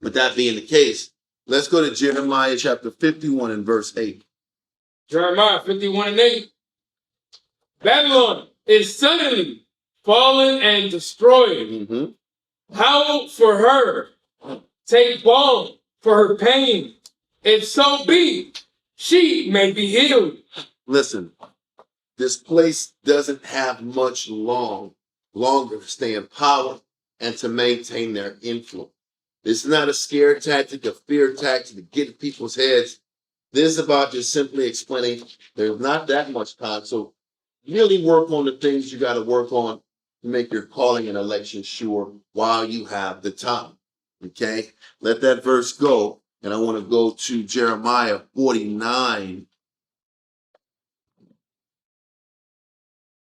with that being the case, let's go to Jeremiah chapter 51 and verse 8. Jeremiah 51 and 8. Babylon is suddenly fallen and destroyed. Mm-hmm. Howl for her. Take balm for her pain. If so be, she may be healed. Listen, this place doesn't have much longer to stay in power and to maintain their influence. It's not a scare tactic, a fear tactic to get in people's heads. This is about just simply explaining there's not that much time. So really work on the things you got to work on to make your calling and election sure while you have the time. Okay? Let that verse go. And I want to go to Jeremiah 49.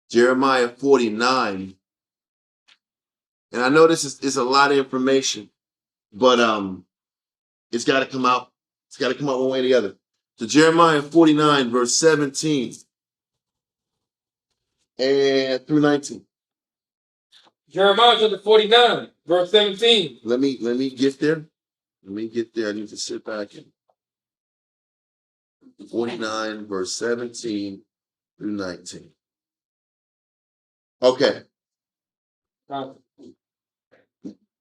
Jeremiah 49. And I know this is a lot of information, but it's got to come out. It's got to come out one way or the other. So Jeremiah 49, verse 17 and through 19. Jeremiah chapter 49, verse 17. Let me get there. Let me get there. I need to sit back and 49, verse 17 through 19. Okay.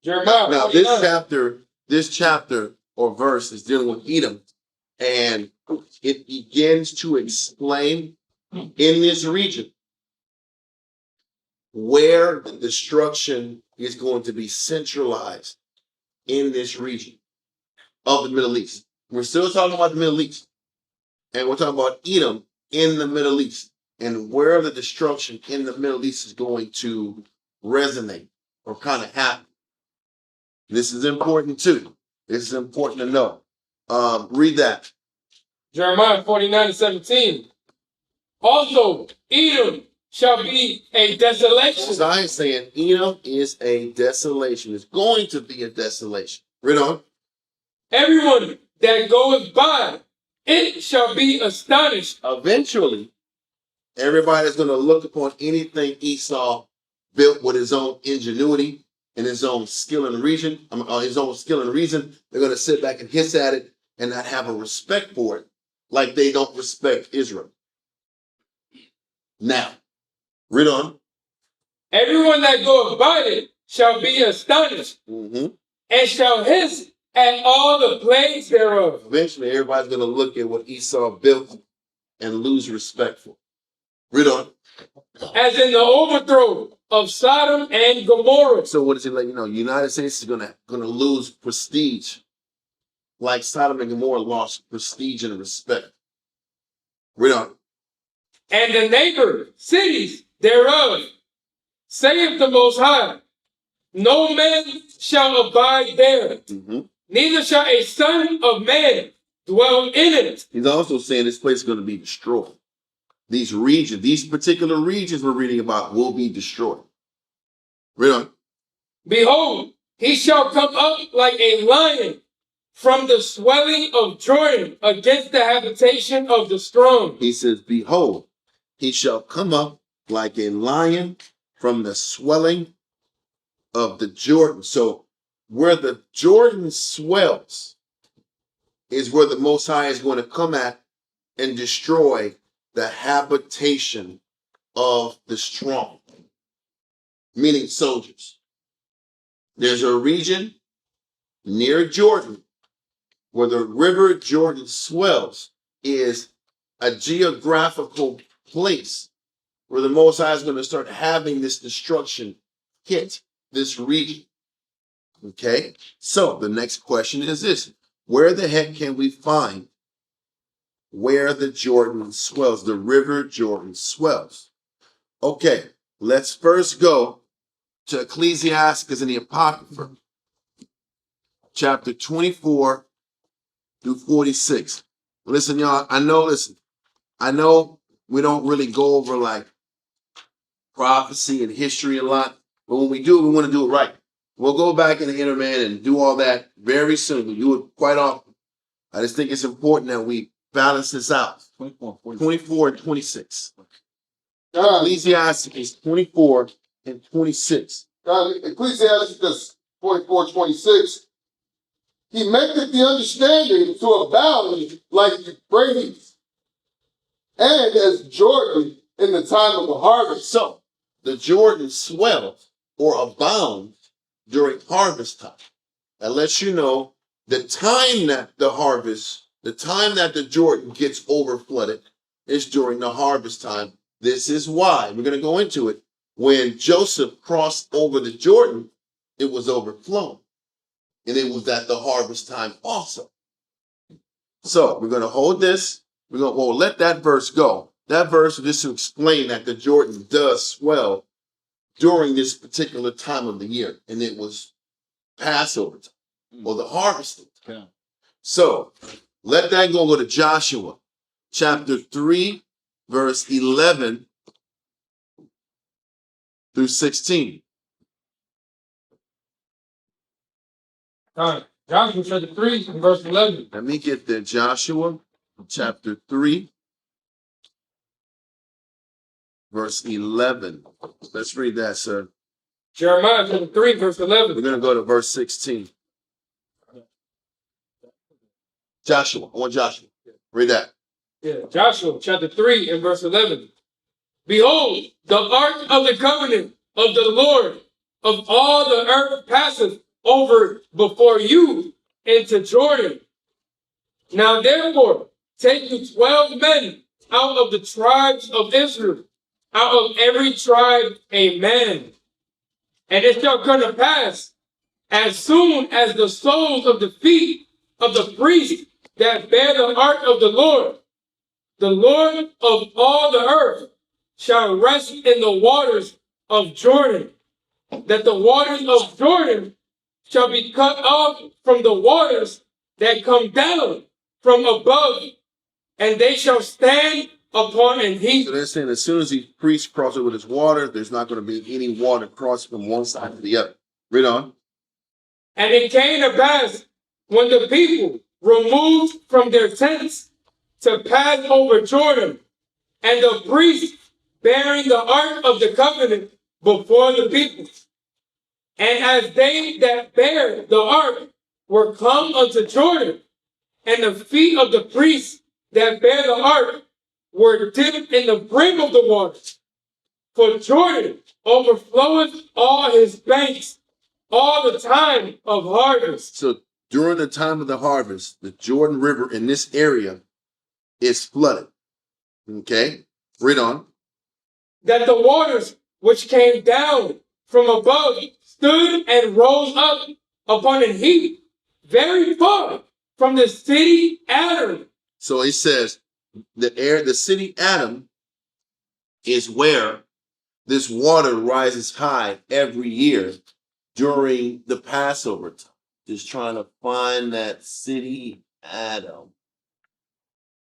Jeremiah Now 49. this chapter or verse is dealing with Edom, and it begins to explain in this region where the destruction is going to be centralized in this region of the Middle East. We're still talking about the Middle East, and we're talking about Edom in the Middle East and where the destruction in the Middle East is going to resonate or kind of happen. This is important too. This is important to know. Read that. Jeremiah 49 and 17. Also, Edom shall be a desolation. So I am saying Edom is a desolation. It's going to be a desolation. Read on. Everyone that goeth by, it shall be astonished. Eventually, everybody's going to look upon anything Esau built with his own ingenuity and his own skill and reason. His own skill and reason. They're going to sit back and hiss at it and not have a respect for it, like they don't respect Israel. Now, read on. Everyone that goeth by it shall be astonished, Mm-hmm. and shall hiss at all the plagues thereof. Eventually, everybody's going to look at what Esau built and lose respect for. Read on. As in the overthrow of Sodom and Gomorrah. So what does it let you know? United States is gonna lose prestige, like Sodom and Gomorrah lost prestige and respect. Read on. And the neighbor cities thereof, saith the Most High, no man shall abide there, neither shall a son of man dwell in it. He's also saying this place is going to be destroyed. These regions, these particular regions we're reading about will be destroyed. Read on. Behold, he shall come up like a lion from the swelling of Jordan against the habitation of the strong. He says, behold, he shall come up like a lion from the swelling of the Jordan. So where the Jordan swells is where the Most High is going to come at and destroy the habitation of the strong, meaning soldiers. There's a region near Jordan where the river Jordan swells is a geographical place where the Most High is going to start having this destruction hit this region. Okay, so the next question is this: where the heck can we find where the Jordan swells, the river Jordan swells? Okay, let's first go to Ecclesiastes in the Apocrypha, chapter 24 through 46. Listen, y'all, I know we don't really go over like prophecy and history a lot, but when we do, we want to do it right. We'll go back in the internet and do all that very soon. We do it quite often. I just think it's important that we balance this out. 24 and 26. Ecclesiastes 24 and 26. Ecclesiastes 24:26. He maketh the understanding to abound like Euphrates, and as Jordan in the time of the harvest. So the Jordan swells or abounds during harvest time. That lets you know the time that the Jordan gets over flooded is during the harvest time. This is why we're going to go into it. When Joseph crossed over the Jordan, it was overflowing. And it was at the harvest time also. So we're going to hold this. We'll let that verse go. That verse is just to explain that the Jordan does swell during this particular time of the year. And it was Passover time, or the harvest time. Yeah. So let that go to Joshua chapter 3, verse 11 through 16. All right. Joshua chapter 3 and verse 11. Let me get there. Joshua chapter 3, verse 11. Let's read that, sir. Jeremiah chapter 3 verse 11. We're going to go to verse 16. Joshua. I want Joshua. Read that. Yeah, Joshua chapter 3 and verse 11. Behold, the ark of the covenant of the Lord of all the earth passeth over before you into Jordan. Now therefore, take you 12 men out of the tribes of Israel, out of every tribe a man. And it shall come to pass, as soon as the soles of the feet of the priests that bear the ark of the Lord of all the earth, shall rest in the waters of Jordan, that the waters of Jordan shall be cut off from the waters that come down from above, and they shall stand upon an heap. So they're saying as soon as these priests cross over this water, there's not going to be any water crossing from one side to the other. Read on. And it came to pass, when the people removed from their tents to pass over Jordan, and the priests bearing the ark of the covenant before the people, and as they that bear the ark were come unto Jordan, and the feet of the priests that bear the ark were dipped in the brim of the waters, for Jordan overfloweth all his banks all the time of harvest. So during the time of the harvest, the Jordan River in this area is flooded. Okay, read on. That the waters which came down from above stood and rose up upon an heap very far from the city Adam. So it says the city Adam is where this water rises high every year during the Passover time. Just trying to find that city Adam.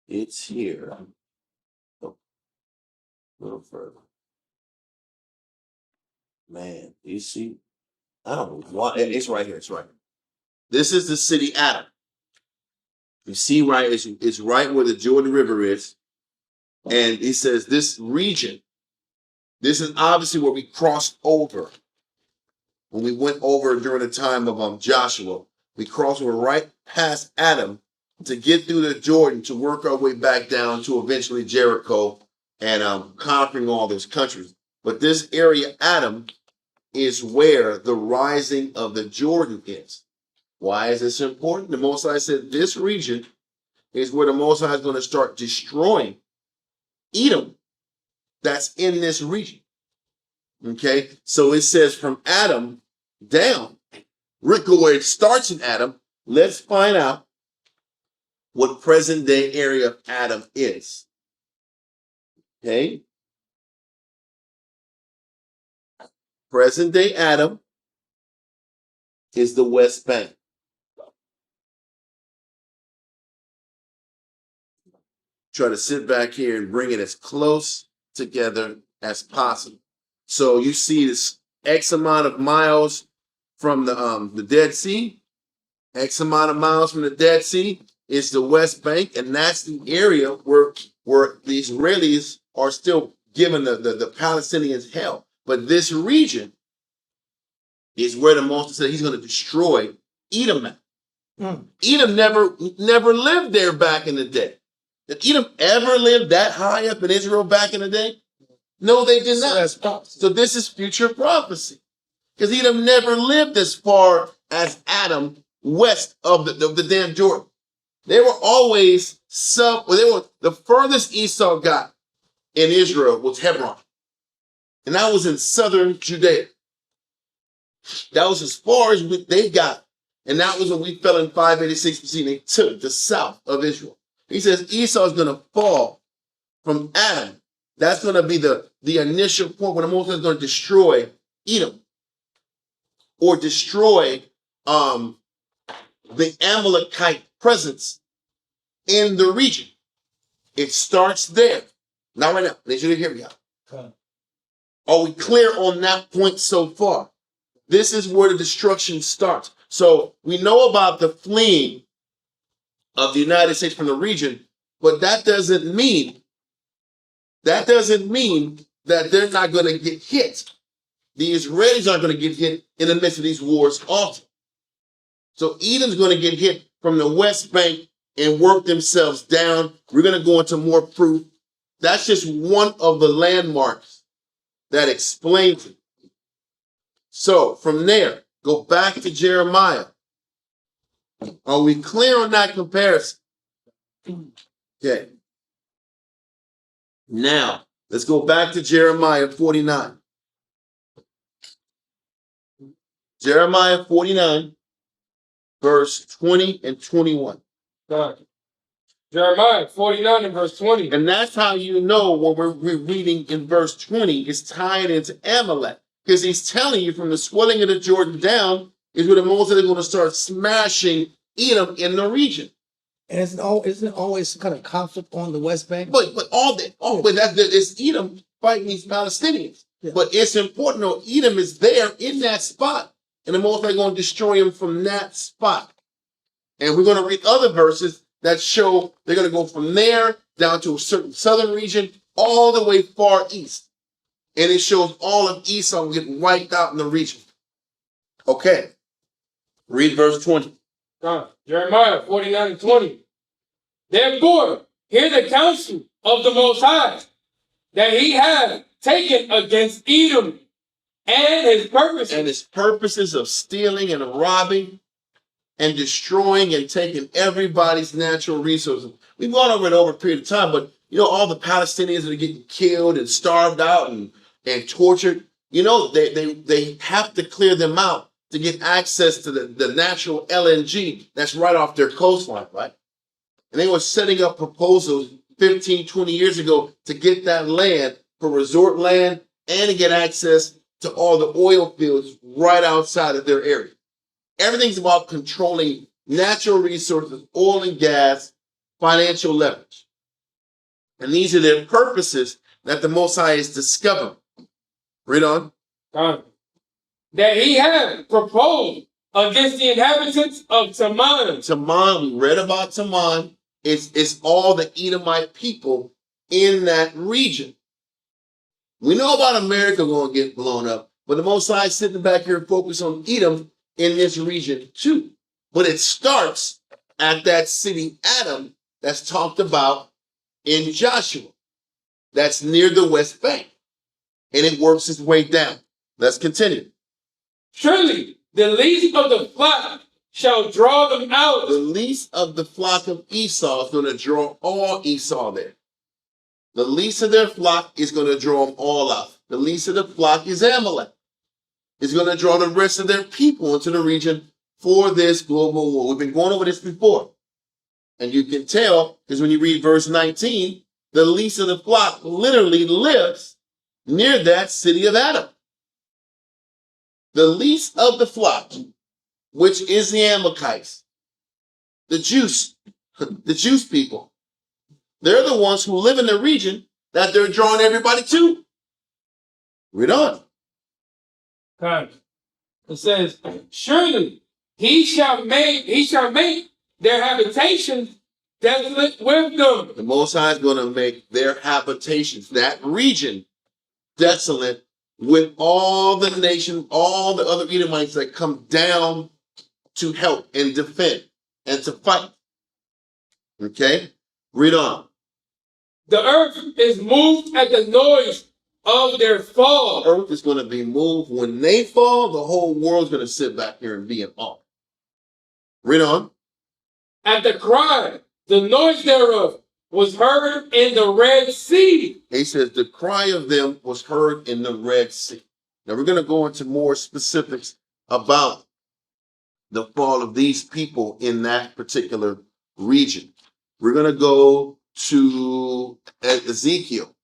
It's here. Oh, a little further. Man, you see? I don't know why. It's right here. It's right here. This is the city Adam. You see, right? It's right where the Jordan River is. And he says this region, this is obviously where we crossed over. When we went over during the time of Joshua, we crossed over right past Adam to get through the Jordan to work our way back down to eventually Jericho and conquering all those countries. But this area, Adam, is where the rising of the Jordan is. Why is this important? The Most High said this region is where the Most High is going to start destroying Edom that's in this region. Okay, so it says from Adam down, Rick, where it starts in Adam. Let's find out what present day area of Adam is. Okay, present day Adam is the West Bank. Try to sit back here and bring it as close together as possible. So you see this X amount of miles from the Dead Sea, X amount of miles from the Dead Sea is the West Bank, and that's the area where the Israelis are still giving the Palestinians hell. But this region is where the Most High said he's going to destroy Edom at. Edom never lived there back in the day. Did Edom ever live that high up in Israel back in the day? No, they did not. So this is future prophecy. Because Edom never lived as far as Adam west of the damn Jordan. They were always the furthest Esau got in Israel was Hebron. And that was in southern Judea. That was as far as they got. And that was when we fell in 586 BC. They took the south of Israel. He says Esau is going to fall from Adam. That's going to be the initial point when the Most High is going to destroy Edom or destroy the Amalekite presence in the region. It starts there. Not right now. I need you to hear me out. Are we clear on that point so far? This is where the destruction starts. So we know about the fleeing of the United States from the region, but that doesn't mean that they're not going to get hit. The Israelis aren't going to get hit in the midst of these wars also. So Edom's going to get hit from the West Bank and work themselves down. We're going to go into more proof. That's just one of the landmarks that explains it. So from there, go back to Jeremiah. Are we clear on that comparison? Okay. Now, let's go back to Jeremiah 49. Jeremiah 49, verse 20 and 21. Jeremiah 49 and verse 20. And that's how you know when we're reading in verse 20, it's tied into Amalek. Because he's telling you from the swelling of the Jordan down is where the Moses is going to start smashing Edom in the region. And isn't it always some kind of conflict on the West Bank? But it's Edom fighting these Palestinians. Yeah. But it's important though, Edom is there in that spot. And the Most High going to destroy him from that spot. And we're going to read other verses that show they're going to go from there down to a certain southern region, all the way far east. And it shows all of Esau getting wiped out in the region. Okay. Read verse 20. Jeremiah 49 and 20. Therefore, hear the counsel of the Most High that he had taken against Edom and his purposes. And his purposes of stealing and robbing and destroying and taking everybody's natural resources. We've gone over it over a period of time, but you know, all the Palestinians that are getting killed and starved out and tortured, you know, they have to clear them out to get access to the natural LNG that's right off their coastline, right? And they were setting up proposals 15, 20 years ago to get that land for resort land and to get access to all the oil fields right outside of their area. Everything's about controlling natural resources, oil and gas, financial leverage. And these are their purposes that the Most High is discovering. Read on. That he had proposed against the inhabitants of Taman. Taman, we read about Taman. It's all the Edomite people in that region. We know about America going to get blown up, but the Most High is sitting back here and focus on Edom in this region too. But it starts at that city Adam that's talked about in Joshua. That's near the West Bank. And it works its way down. Let's continue. Surely the least of the flock shall draw them out. The least of the flock of Esau is going to draw all Esau there. The least of their flock is going to draw them all out. The least of the flock is Amalek. It's going to draw the rest of their people into the region for this global war. We've been going over this before. And you can tell, because when you read verse 19, the least of the flock literally lives near that city of Adam. The least of the flock, which is the Amalekites, the Jews people, they're the ones who live in the region that they're drawing everybody to. Read on. It says, surely he shall make their habitations desolate with them. The Most High is going to make their habitations, that region, desolate with all the nation, all the other Edomites that come down to help and defend and to fight. Okay? Read on. The earth is moved at the noise of their fall. The earth is going to be moved. When they fall, the whole world's going to sit back here and be in awe. Read on. At the cry, the noise thereof was heard in the Red Sea. He says the cry of them was heard in the Red Sea. Now we're going to go into more specifics about the fall of these people in that particular region. We're going to go to Ezekiel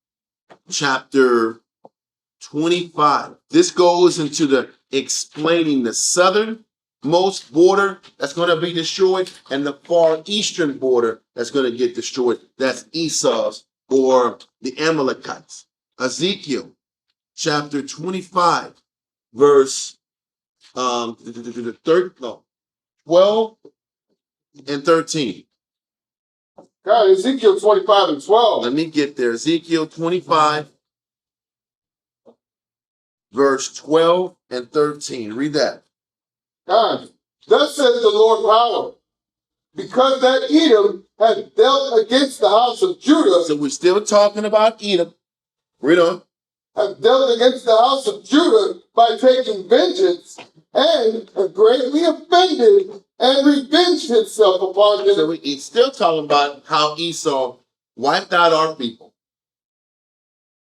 chapter 25. This goes into the explaining the southernmost border that's going to be destroyed and the far eastern border that's going to get destroyed. That's Esau's or the Amalekites. Ezekiel chapter 25 verse 12 and 13. God, Ezekiel 25 and 12. Let me get there. Ezekiel 25 verse 12 and 13. Read that. God, thus says the Lord power, because that Edom has dealt against the house of Judah. So we're still talking about Edom. Read on. Has dealt against the house of Judah by taking vengeance and have greatly offended and revenged himself upon them. So he's still talking about how Esau wiped out our people,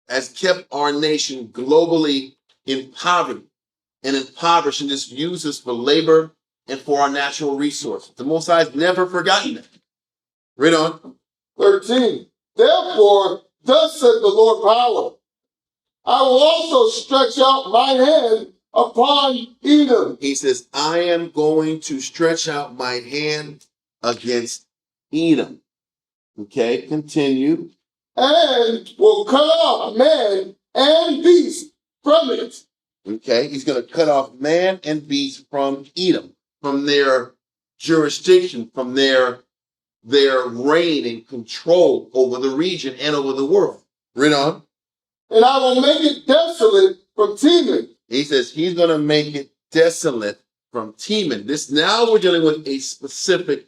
has kept our nation globally in poverty and impoverished and just used us for labor and for our natural resources. The Most High has never forgotten that. Read on. 13. Therefore, thus said the Lord power, I will also stretch out my hand upon Edom. He says, I am going to stretch out my hand against Edom. Okay, continue. And will cut off man and beast from it. Okay, he's going to cut off man and beast from Edom, from their jurisdiction, from their reign and control over the region and over the world. Read on. And I will make it desolate from Teman. He says he's going to make it desolate from Teman. This now we're dealing with a specific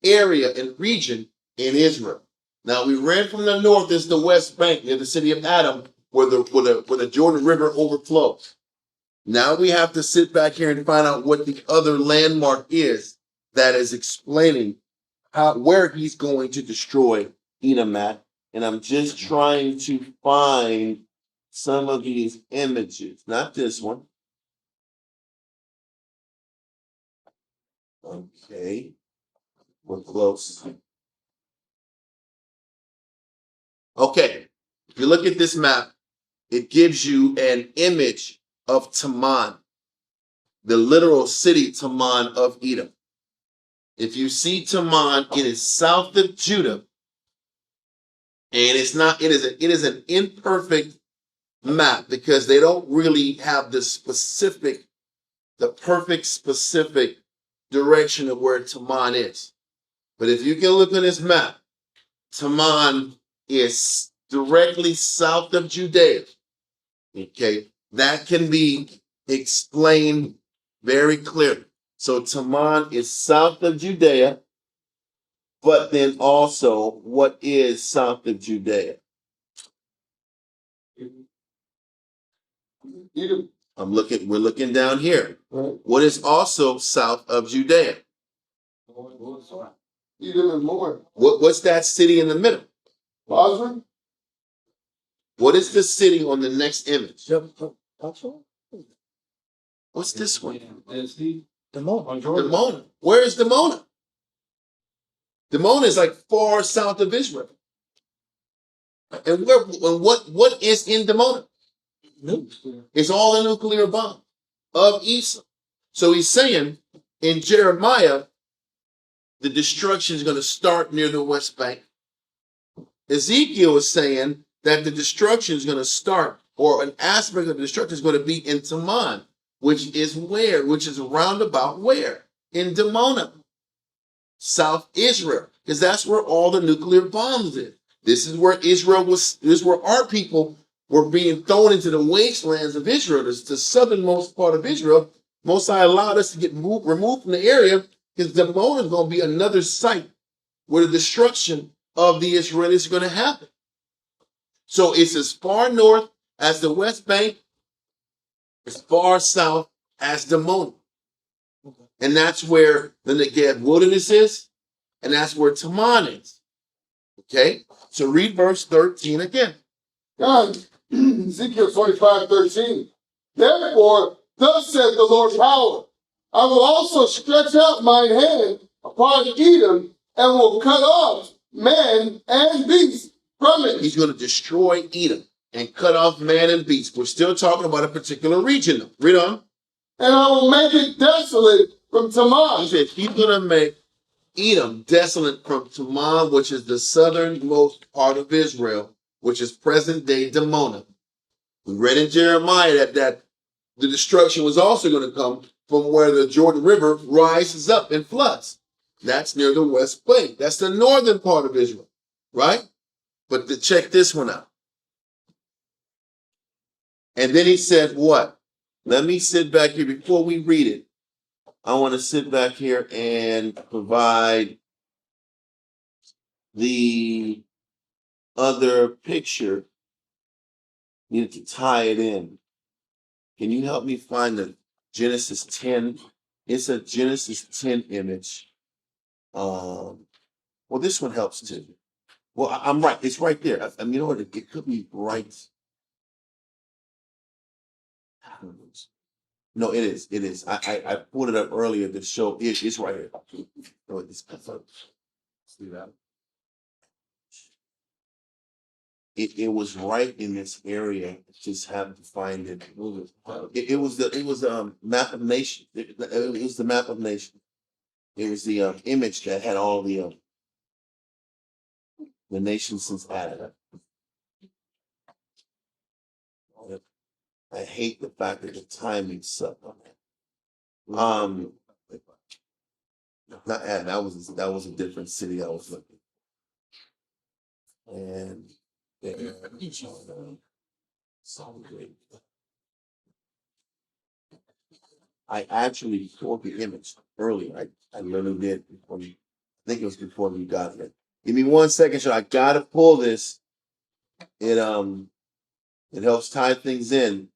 area and region in Israel. Now we read from the north is the West Bank near the city of Adam, where the Jordan River overflows. Now we have to sit back here and find out what the other landmark is that is explaining where he's going to destroy Edom at. And I'm just trying to find some of these images, not this one. Okay, we're close. Okay, if you look at this map, it gives you an image of Taman, the literal city Taman of Edom. If you see Taman, it is south of Judah, and it's not. It is an imperfect map because they don't really have the perfect specific direction of where Taman is. But if you can look on this map, Taman is directly south of Judea. Okay, that can be explained very clearly. So Taman is south of Judea, but then also what is south of Judea? Edom. We're looking down here. Right. What is also south of Judea? Edom and more. What's that city in the middle? Basra. What is the city on the next image? Also, What's this one? Demona. Demona. Where is Demona? Demona is like far south of Israel. And what is in Demona? It's all the nuclear bomb of Esau. So he's saying in Jeremiah, the destruction is going to start near the West Bank. Ezekiel is saying that the destruction is going to start, or an aspect of the destruction is going to be in Taman, which is where? Which is around about where? In Demona, South Israel, because that's where all the nuclear bombs is. This is where Israel was, this is where our people were being thrown into the wastelands of Israel. This is the southernmost part of Israel. Most High allowed us to get removed from the area because Demona is going to be another site where the destruction of the Israelis is going to happen. So it's as far north as the West Bank, as far south as Demona. And that's where the Negev wilderness is, and that's where Taman is. Okay? So read verse 13 again. God, Ezekiel 25:13. Therefore, thus said the Lord power, I will also stretch out mine hand upon Edom and will cut off man and beast from it. He's going to destroy Edom and cut off man and beast. We're still talking about a particular region, though. Read on. And I will make it desolate from He Taman. said he's going to make Edom desolate from Taman, which is the southernmost part of Israel, which is present-day Demona. We read in Jeremiah that the destruction was also going to come from where the Jordan River rises up and floods. That's near the West Bank. That's the northern part of Israel, right? But check this one out. And then he said what? Let me sit back here before we read it. I want to sit back here and provide the other picture. Needed to tie it in. Can you help me find the Genesis 10? It's a Genesis 10 image. Well, this one helps too. Well, I'm right. It's right there. I mean, you know what? It could be right. No, it is. It is. I pulled it up earlier to show it's right here. No, it's see that? It was right in this area. Just happened to find it. It was the map of nation. It was the map of nation. It was the image that had all the nations since Adam. I hate the fact that the timing sucked on that. Not Adam. That was a different city I was looking. And so great. I actually pulled the image earlier. I literally did before you. I think it was before you got here. Give me 1 second, so I gotta pull this. It helps tie things in.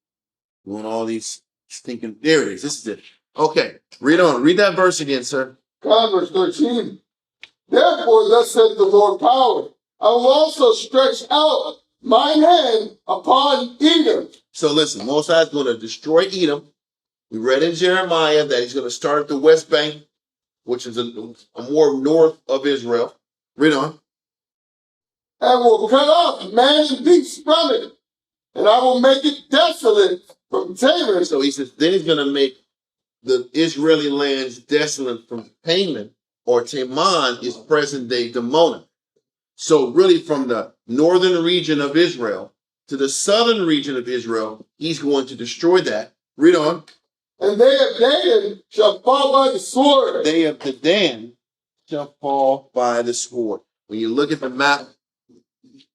Doing all these Thinking, there it is. This is it. Okay, read on. Read that verse again, sir. Verse 13. Therefore, thus saith the Lord power, I will also stretch out my hand upon Edom. So listen, Most High is going to destroy Edom. We read in Jeremiah that he's going to start at the West Bank, which is a more north of Israel. Read on. And will cut off man and beast from it, and I will make it desolate from Tamar. So he says, then he's going to make the Israeli lands desolate from Haman, or Teman is present day Dimona. So really from the northern region of Israel to the southern region of Israel, he's going to destroy that. Read on. And they of Dan shall fall by the sword. They of the Dan shall fall by the sword. When you look at the map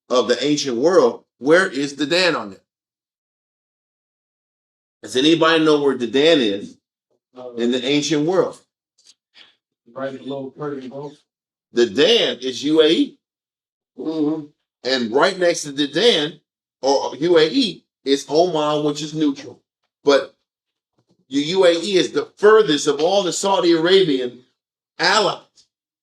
of the ancient world, where is the Dan on it? Does anybody know where the Dan is in the ancient world? Right below Persian Gulf. The Dan is UAE. Mm-hmm. And right next to the Dan, or UAE, is Oman, which is neutral. But the UAE is the furthest of all the Saudi Arabian allies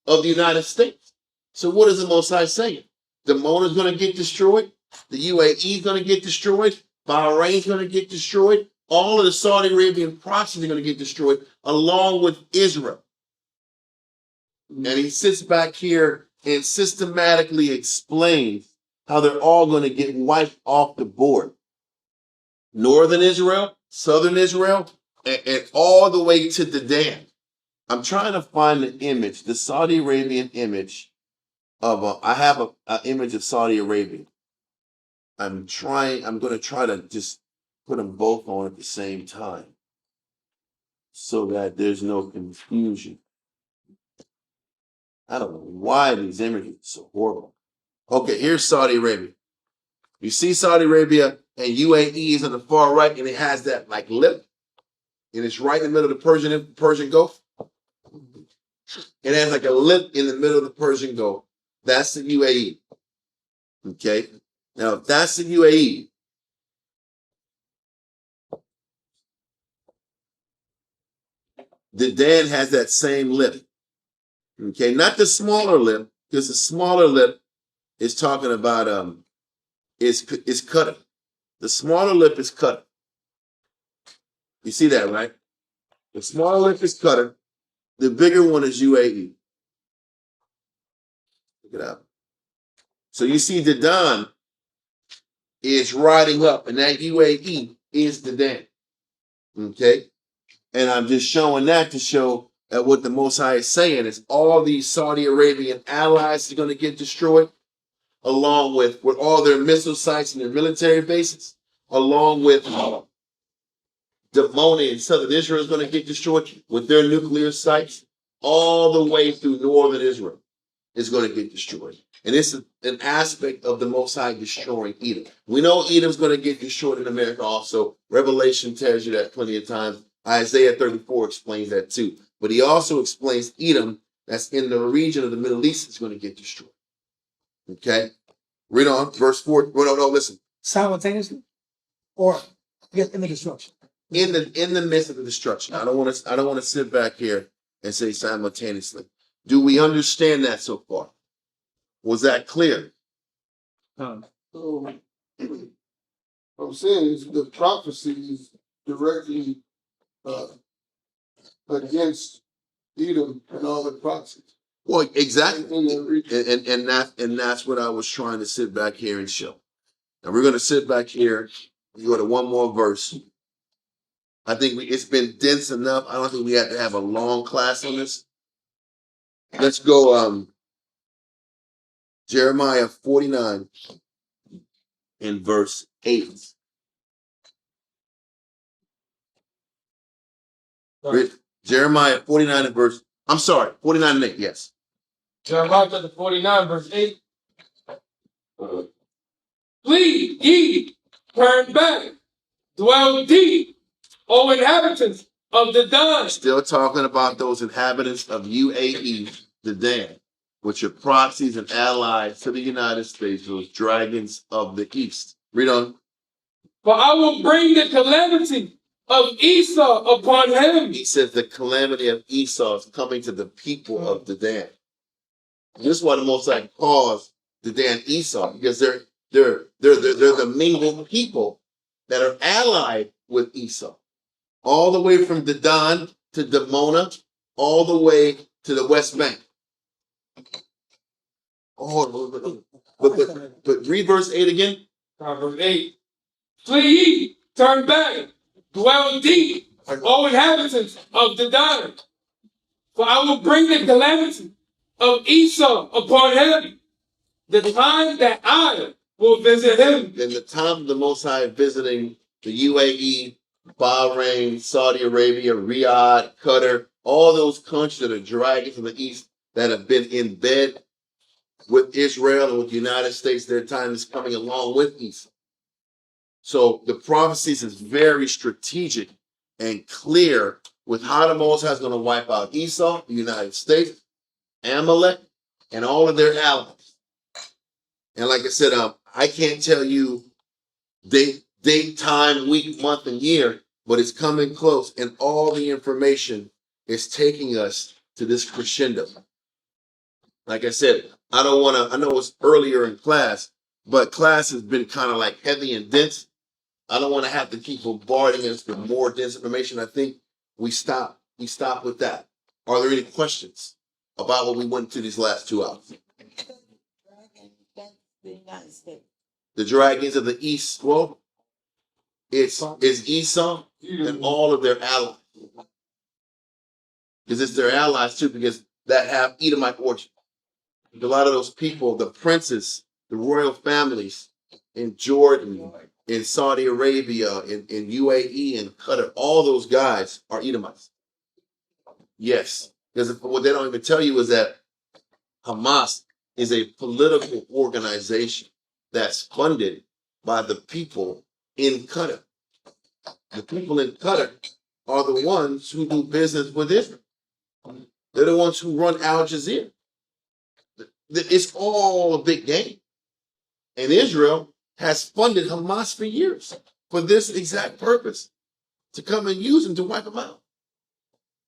of the United States. So what is the Most High saying? Dimona is going to get destroyed. The UAE is going to get destroyed. Bahrain is going to get destroyed. All of the Saudi Arabian proxies are going to get destroyed, along with Israel. And he sits back here and systematically explains how they're all going to get wiped off the board. Northern Israel, Southern Israel, and all the way to the Dan. I'm trying to find the image, the Saudi Arabian image of, I have an image of Saudi Arabia. I'm going to try to just put them both on at the same time so that there's no confusion. I don't know why these images are so horrible. Okay, here's Saudi Arabia. You see Saudi Arabia and UAE is on the far right, and it has that like lip, and it's right in the middle of the Persian Gulf. It has like a lip in the middle of the Persian Gulf. That's the UAE. Okay, now if that's the UAE, the Dan has that same lip. Okay, not the smaller lip, because the smaller lip is talking about is Qatar. The smaller lip is Qatar. You see that, right? The smaller lip is Qatar. The bigger one is UAE. Look it up. So you see the Dan is riding up, and that UAE is the Dan. Okay? And I'm just showing that to show that what the Most High is saying is all these Saudi Arabian allies are going to get destroyed, along with all their missile sites and their military bases, along with Dimona in southern Israel is going to get destroyed with their nuclear sites, all the way through northern Israel is going to get destroyed. And it's an aspect of the Most High destroying Edom. We know Edom's going to get destroyed in America also. Revelation tells you that plenty of times. Isaiah 34 explains that too. But he also explains Edom that's in the region of the Middle East is going to get destroyed. Okay? Read on, verse 4. No, listen. Simultaneously? Or just in the destruction? In the midst of the destruction. I don't want to sit back here and say simultaneously. Do we understand that so far? Was that clear? So I'm saying is the prophecy is directly against Edom and all the proxies. Well, exactly. In the region. And that's what I was trying to sit back here and show. Now we're going to sit back here and go to one more verse. I think it's been dense enough. I don't think we have to have a long class on this. Let's go Jeremiah 49 in verse 8. Jeremiah 49 and 49 and 8, yes. Jeremiah chapter 49, verse 8. Flee ye, turn back, dwell deep, O inhabitants of the Dan. Still talking about those inhabitants of UAE, the Dan, which are proxies and allies to the United States, those dragons of the East. Read on. For I will bring the calamity of Esau upon him. He says the calamity of Esau is coming to the people of the Dan. This is why the Most High calls the Dan Esau, because they're the mingled people that are allied with Esau, all the way from Dedan to Damona, all the way to the West Bank. Oh, but read verse 8 again. Proverbs 8. Flee ye, turn back, dwell deep, O inhabitants of the Don. For I will bring the calamity of Esau upon him, the time that I will visit him. In the time of the Most High visiting the UAE, Bahrain, Saudi Arabia, Riyadh, Qatar, all those countries that are dragging from the east that have been in bed with Israel and with the United States, their time is coming along with Esau. So the prophecies is very strategic and clear with how the Most High is going to wipe out Esau, the United States, Amalek, and all of their allies. And like I said, I can't tell you date, time, week, month, and year, but it's coming close, and all the information is taking us to this crescendo. Like I said, I know it's earlier in class, but class has been kind of like heavy and dense. I don't want to have to keep bombarding us with more dense information. I think we stop with that. Are there any questions about what we went through these last 2 hours? The dragons of the east, well, it's Esau and all of their allies. Because it's their allies too, because that have Edomite origin. A lot of those people, the princes, the royal families in Jordan, in Saudi Arabia, in UAE, and Qatar, all those guys are Edomites. Yes, because what they don't even tell you is that Hamas is a political organization that's funded by the people in Qatar. The people in Qatar are the ones who do business with Israel. They're the ones who run Al Jazeera. It's all a big game. And Israel has funded Hamas for years for this exact purpose, to come and use them to wipe them out.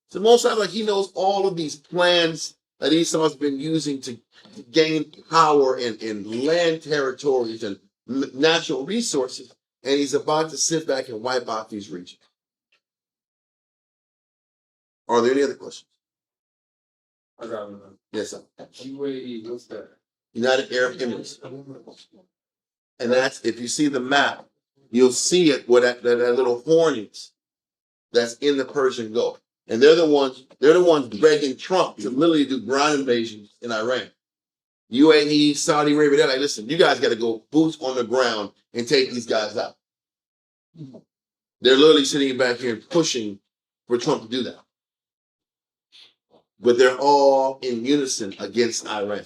So most times, like, he knows all of these plans that Esau's been using to gain power in land territories and natural resources, and he's about to sit back and wipe out these regions. Are there any other questions? I got one. Yes, sir. UAE, what's that? United Arab Emirates. And that's, if you see the map, you'll see it where that little horn is that's in the Persian Gulf. And they're the ones begging Trump to literally do ground invasions in Iran. UAE, Saudi Arabia, they're like, listen, you guys got to go boots on the ground and take these guys out. They're literally sitting back here and pushing for Trump to do that. But they're all in unison against Iran.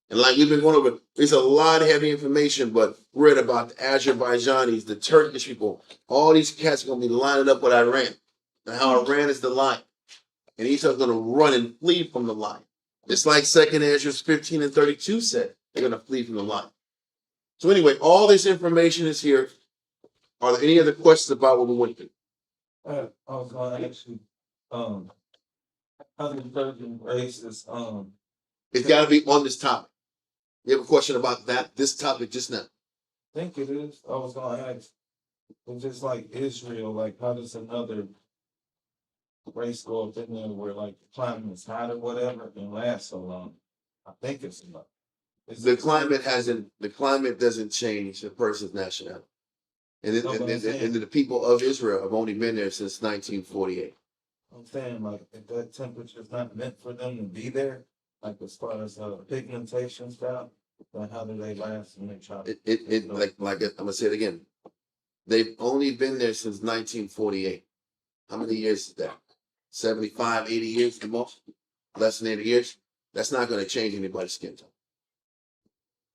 And like we've been going over, there's a lot of heavy information, but read about the Azerbaijanis, the Turkish people, all these cats are going to be lining up with Iran, and how Iran is the lion. And Esau's going to run and flee from the lion. It's like 2nd Ezra 15 and 32 said, they're going to flee from the lion. So anyway, all this information is here. Are there any other questions about what we went through? I was going to ask you, how the virgin races, It's got to be on this topic. You have a question about this topic just now? I think it is. I was going to ask, it's just like Israel, like how does another race go up in there where like the climate is hot or whatever and last so long? I think it's enough. The climate doesn't change a person's nationality. And the people of Israel have only been there since 1948. I'm saying, like, if that temperature is not meant for them to be there, like as far as pigmentation stuff, then how do they last and they try to Like I'm gonna say it again. They've only been there since 1948. How many years is that? 75, 80 years the most? Less than 80 years? That's not gonna change anybody's skin tone.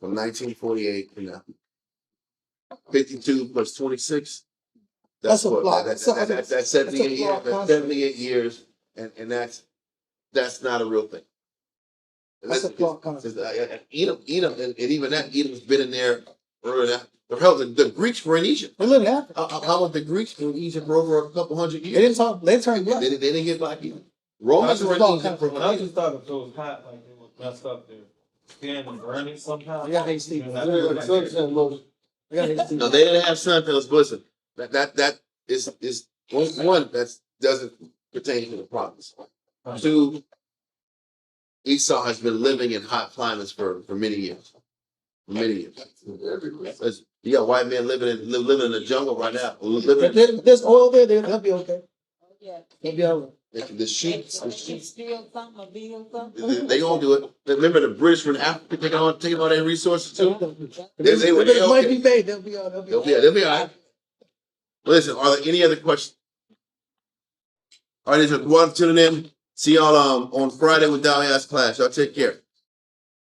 From 1948 to now. 52 plus 26. That's 78 years. That's 78 years, and that's not a real thing. That's a flawed concept. Edom, and even that, Edom's been in there The Greeks were in Egypt. They live in Africa. How about the Greeks in Egypt for over a couple hundred They years? didn't talk. They turned black. They didn't get black either. Romans were in Egypt for When I just thought if it was hot, like it was messed up their skin and burning somehow. They got AC. And that's what, like, They got AC. No, they didn't have sun fellas. Listen, that is one that doesn't pertain to the prophets. Two, Esau has been living in hot climates for many years. For many years. You got white men living in the jungle right now. There's oil there. They'll be okay. Yeah. The sheep, They steal something or build something. they gonna do it. Remember the British from Africa taking all their resources too? They might be made. They'll be all. They'll be all right. Listen, are there any other questions? All right, ladies and gentlemen, tuning in. See y'all on Friday with Dahlia's class. Y'all take care.